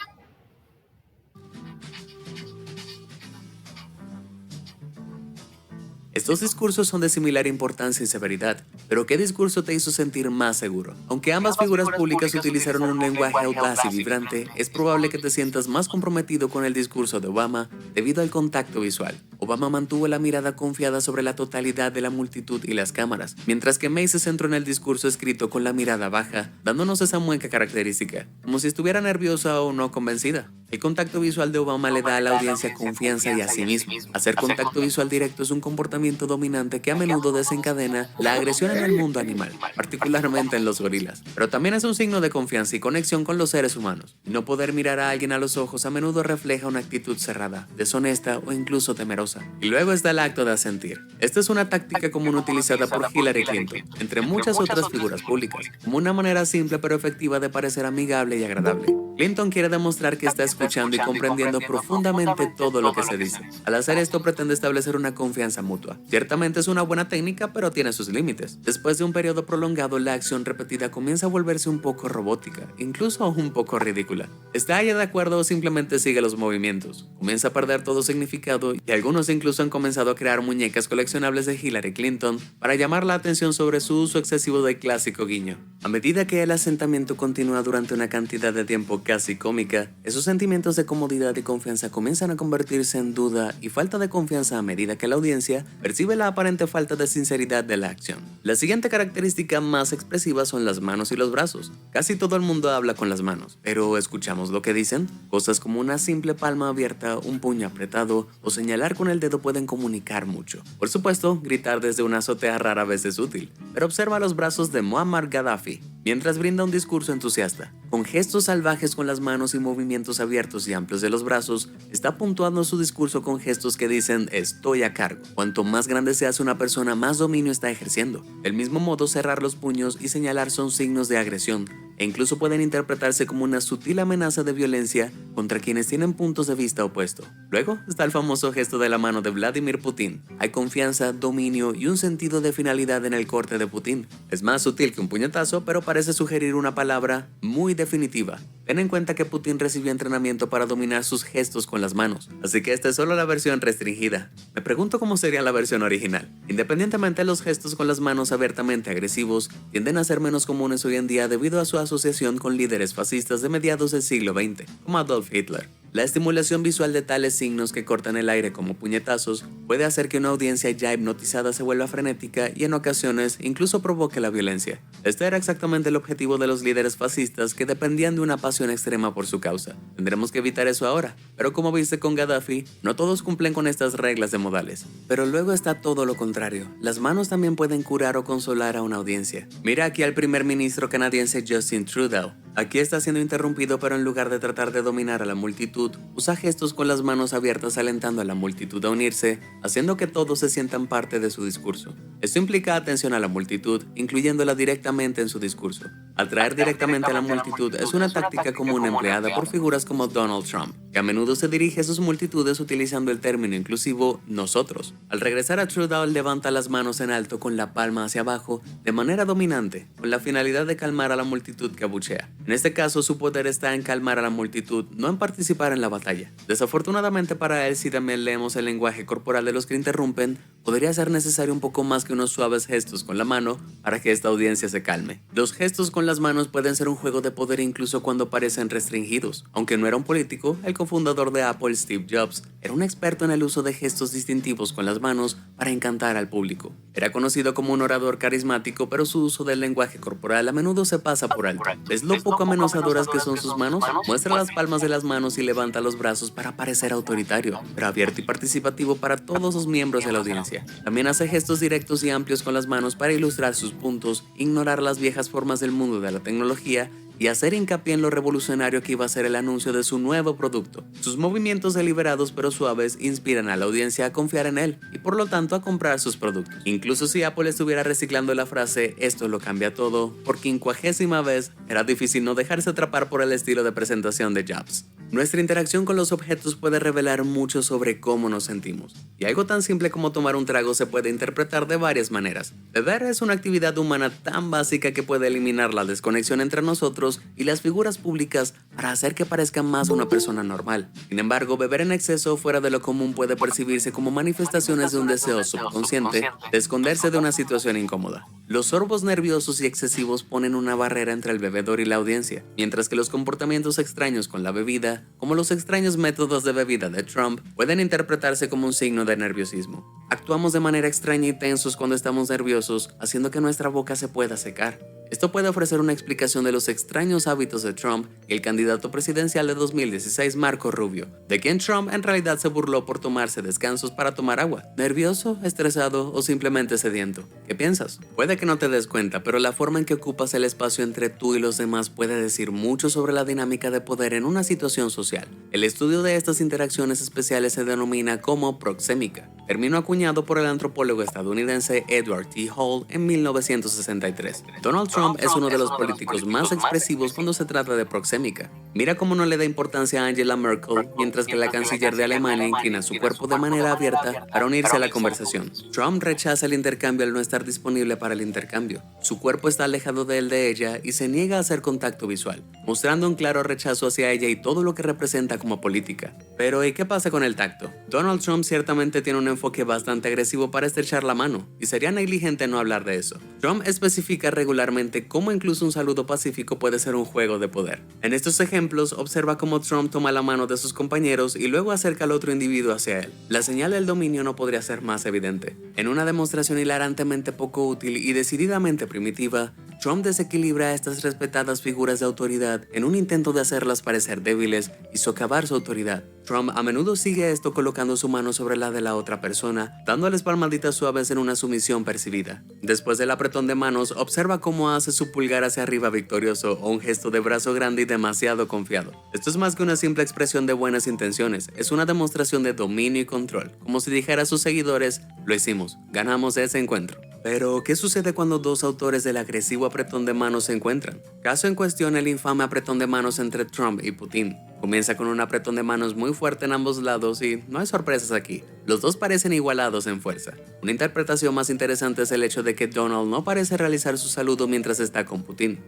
Estos discursos son de similar importancia y severidad, pero ¿qué discurso te hizo sentir más seguro? Aunque ambas figuras públicas utilizaron un lenguaje audaz y vibrante, es probable que te sientas más comprometido con el discurso de Obama debido al contacto visual. Obama mantuvo la mirada confiada sobre la totalidad de la multitud y las cámaras, mientras que May se centró en el discurso escrito con la mirada baja, dándonos esa mueca característica, como si estuviera nerviosa o no convencida. El contacto visual de Obama le da a la audiencia confianza y a sí mismo. Hacer contacto visual directo es un comportamiento dominante que a menudo desencadena la agresión en el mundo animal, particularmente en los gorilas. Pero también es un signo de confianza y conexión con los seres humanos. No poder mirar a alguien a los ojos a menudo refleja una actitud cerrada, deshonesta o incluso temerosa. Y luego está el acto de asentir. Esta es una táctica común utilizada por Hillary Clinton, entre muchas otras figuras públicas, como una manera simple pero efectiva de parecer amigable y agradable. Clinton quiere demostrar que está escuchando y comprendiendo profundamente todo lo que se dice. Al hacer esto pretende establecer una confianza mutua. Ciertamente es una buena técnica, pero tiene sus límites. Después de un periodo prolongado, la acción repetida comienza a volverse un poco robótica, incluso un poco ridícula. ¿Está ella de acuerdo o simplemente sigue los movimientos? Comienza a perder todo significado y algunos incluso han comenzado a crear muñecas coleccionables de Hillary Clinton para llamar la atención sobre su uso excesivo del clásico guiño. A medida que el asentamiento continúa durante una cantidad de tiempo casi cómica, esos sentimientos de comodidad y confianza comienzan a convertirse en duda y falta de confianza a medida que la audiencia percibe la aparente falta de sinceridad de la acción. La siguiente característica más expresiva son las manos y los brazos. Casi todo el mundo habla con las manos, pero ¿escuchamos lo que dicen? Cosas como una simple palma abierta, un puño apretado o señalar con el dedo pueden comunicar mucho. Por supuesto, gritar desde una azotea rara vez es útil, pero observa los brazos de Muammar Gaddafi mientras brinda un discurso entusiasta. Con gestos salvajes con las manos y movimientos abiertos y amplios de los brazos, está puntuando su discurso con gestos que dicen «estoy a cargo». Cuanto más grande se hace una persona, más dominio está ejerciendo. Del mismo modo, cerrar los puños y señalar son signos de agresión, e incluso pueden interpretarse como una sutil amenaza de violencia contra quienes tienen puntos de vista opuestos. Luego está el famoso gesto de la mano de Vladimir Putin. Hay confianza, dominio y un sentido de finalidad en el corte de Putin. Es más sutil que un puñetazo, pero parece sugerir una palabra muy definitiva. Ten en cuenta que Putin recibió entrenamiento para dominar sus gestos con las manos, así que esta es solo la versión restringida. Me pregunto cómo sería la versión original. Independientemente, los gestos con las manos abiertamente agresivos tienden a ser menos comunes hoy en día debido a su asociación con líderes fascistas de mediados del siglo XX, como Adolf Hitler. La estimulación visual de tales signos que cortan el aire como puñetazos puede hacer que una audiencia ya hipnotizada se vuelva frenética y en ocasiones incluso provoque la violencia. Este era exactamente el objetivo de los líderes fascistas que dependían de una pasión extrema por su causa. Tendremos que evitar eso ahora, pero como viste con Gaddafi, no todos cumplen con estas reglas de modales. Pero luego está todo lo contrario. Las manos también pueden curar o consolar a una audiencia. Mira aquí al primer ministro canadiense Justin Trudeau. Aquí está siendo interrumpido, pero en lugar de tratar de dominar a la multitud, usa gestos con las manos abiertas alentando a la multitud a unirse, haciendo que todos se sientan parte de su discurso. Esto implica atención a la multitud, incluyéndola directamente en su discurso. Atraer directamente a la multitud es una táctica común empleada por figuras como Donald Trump, que a menudo se dirige a sus multitudes utilizando el término inclusivo nosotros. Al regresar a Trudeau, levanta las manos en alto con la palma hacia abajo de manera dominante, con la finalidad de calmar a la multitud que abuchea. En este caso, su poder está en calmar a la multitud, no en participar en la batalla. Desafortunadamente para él, si también leemos el lenguaje corporal de los que interrumpen, podría ser necesario un poco más que unos suaves gestos con la mano para que esta audiencia se calme. Los gestos con las manos pueden ser un juego de poder incluso cuando parecen restringidos. Aunque no era un político, el cofundador de Apple, Steve Jobs, era un experto en el uso de gestos distintivos con las manos para encantar al público. Era conocido como un orador carismático, pero su uso del lenguaje corporal a menudo se pasa por alto. ¿Ves lo poco amenazadoras que son sus manos? Muestra las palmas de las manos y levanta los brazos para parecer autoritario, pero abierto y participativo para todos los miembros de la audiencia. También hace gestos directos y amplios con las manos para ilustrar sus puntos, ignorar las viejas formas del mundo de la tecnología y hacer hincapié en lo revolucionario que iba a ser el anuncio de su nuevo producto. Sus movimientos deliberados pero suaves inspiran a la audiencia a confiar en él y por lo tanto a comprar sus productos. Incluso si Apple estuviera reciclando la frase "esto lo cambia todo", por 50ª vez, era difícil no dejarse atrapar por el estilo de presentación de Jobs. Nuestra interacción con los objetos puede revelar mucho sobre cómo nos sentimos, y algo tan simple como tomar un trago se puede interpretar de varias maneras. Beber es una actividad humana tan básica que puede eliminar la desconexión entre nosotros y las figuras públicas para hacer que parezca más una persona normal. Sin embargo, beber en exceso fuera de lo común puede percibirse como manifestaciones de un deseo subconsciente de esconderse de una situación incómoda. Los sorbos nerviosos y excesivos ponen una barrera entre el bebedor y la audiencia, mientras que los comportamientos extraños con la bebida, como los extraños métodos de bebida de Trump, pueden interpretarse como un signo de nerviosismo. Actuamos de manera extraña y tensos cuando estamos nerviosos, haciendo que nuestra boca se pueda secar. Esto puede ofrecer una explicación de los extraños hábitos de Trump y el candidato presidencial de 2016, Marco Rubio, de quien Trump en realidad se burló por tomarse descansos para tomar agua. ¿Nervioso, estresado o simplemente sediento? ¿Qué piensas? Puede que no te des cuenta, pero la forma en que ocupas el espacio entre tú y los demás puede decir mucho sobre la dinámica de poder en una situación social. El estudio de estas interacciones especiales se denomina como proxémica, término acuñado por el antropólogo estadounidense Edward T. Hall en 1963. Donald Trump es uno de los políticos más expresivos cuando se trata de proxémica. Mira cómo no le da importancia a Angela Merkel, mientras que la canciller de Alemania inclina su cuerpo de manera abierta para unirse a la conversación. Trump rechaza el intercambio al no estar disponible para el intercambio. Su cuerpo está alejado de él de ella y se niega a hacer contacto visual, mostrando un claro rechazo hacia ella y todo lo que representa como política. Pero ¿y qué pasa con el tacto? Donald Trump ciertamente tiene un enfoque bastante agresivo para estrechar la mano, y sería negligente no hablar de eso. Trump especifica regularmente cómo incluso un saludo pacífico puede ser un juego de poder. En estos ejemplos, observa cómo Trump toma la mano de sus compañeros y luego acerca al otro individuo hacia él. La señal del dominio no podría ser más evidente. En una demostración hilarantemente poco útil y decididamente primitiva, Trump desequilibra a estas respetadas figuras de autoridad en un intento de hacerlas parecer débiles y socavar su autoridad. Trump a menudo sigue esto colocando su mano sobre la de la otra persona, dándoles palmaditas suaves en una sumisión percibida. Después del apretón de manos, observa cómo hace su pulgar hacia arriba victorioso o un gesto de brazo grande y demasiado confiado. Esto es más que una simple expresión de buenas intenciones, es una demostración de dominio y control, como si dijera a sus seguidores: lo hicimos, ganamos ese encuentro. Pero, ¿qué sucede cuando dos autores del agresivo apretón de manos se encuentran? Caso en cuestión el infame apretón de manos entre Trump y Putin. Comienza con un apretón de manos muy fuerte en ambos lados y no hay sorpresas aquí. Los dos parecen igualados en fuerza. Una interpretación más interesante es el hecho de que Donald no parece realizar su saludo mientras está con Putin.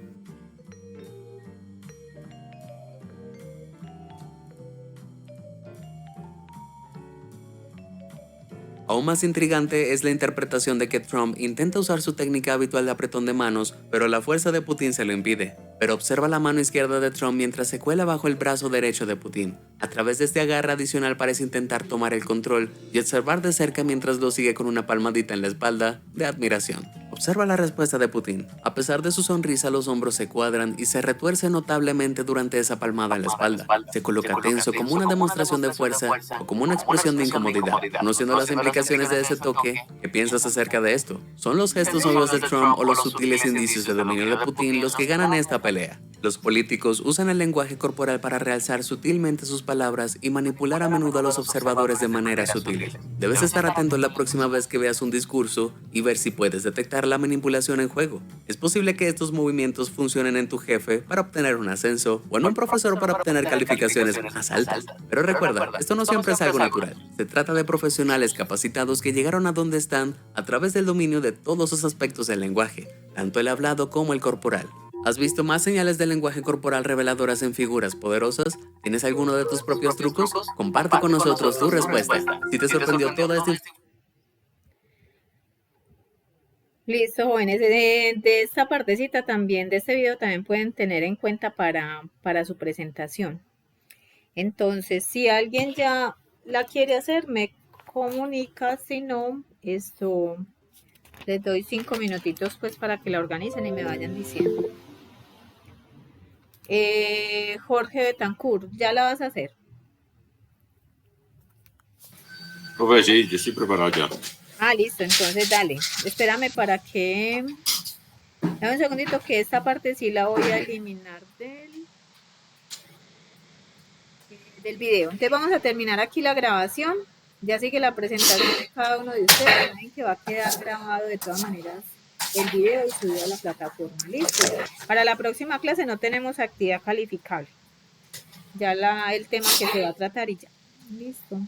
Aún más intrigante es la interpretación de que Trump intenta usar su técnica habitual de apretón de manos, pero la fuerza de Putin se lo impide. Pero observa la mano izquierda de Trump mientras se cuela bajo el brazo derecho de Putin. A través de este agarre adicional parece intentar tomar el control y observar de cerca mientras lo sigue con una palmadita en la espalda de admiración. Observa la respuesta de Putin. A pesar de su sonrisa, los hombros se cuadran y se retuerce notablemente durante esa palmada en la espalda. Se coloca tenso como una demostración de fuerza o como una expresión de incomodidad. Conociendo las implicaciones de ese toque, ¿qué piensas acerca de esto? ¿Son los gestos obvios de Trump o los sutiles indicios de dominio de Putin los que ganan esta pelea? Los políticos usan el lenguaje corporal para realzar sutilmente sus palabras y manipular a menudo a los observadores de manera sutil. Debes estar atento la próxima vez que veas un discurso y ver si puedes detectar la manipulación en juego. Es posible que estos movimientos funcionen en tu jefe para obtener un ascenso o en un profesor para obtener calificaciones más altas. Pero recuerda, esto no siempre es algo natural. Se trata de profesionales capacitados que llegaron a donde están a través del dominio de todos los aspectos del lenguaje, tanto el hablado como el corporal. ¿Has visto más señales del lenguaje corporal reveladoras en figuras poderosas? ¿Tienes alguno de tus propios trucos? Comparte con nosotros tu respuesta. Si te sorprendió toda esta información. Listo, jóvenes. De esta partecita también, de este video también pueden tener en cuenta para su presentación. Entonces, si alguien ya la quiere hacer, me comunica. Si no, esto les doy 5 minutitos pues para que la organicen y me vayan diciendo. Jorge Betancourt, ¿ya la vas a hacer? Profe, sí, yo estoy preparado ya. Ah, listo, entonces dale. Espérame para que Dame un segundito que esta parte sí la voy a eliminar del video. Entonces vamos a terminar aquí la grabación. Ya sigue la presentación de cada uno de ustedes. Saben que va a quedar grabado de todas maneras el video y subido a la plataforma. Listo. Para la próxima clase no tenemos actividad calificable. Ya el tema que se va a tratar y ya. Listo.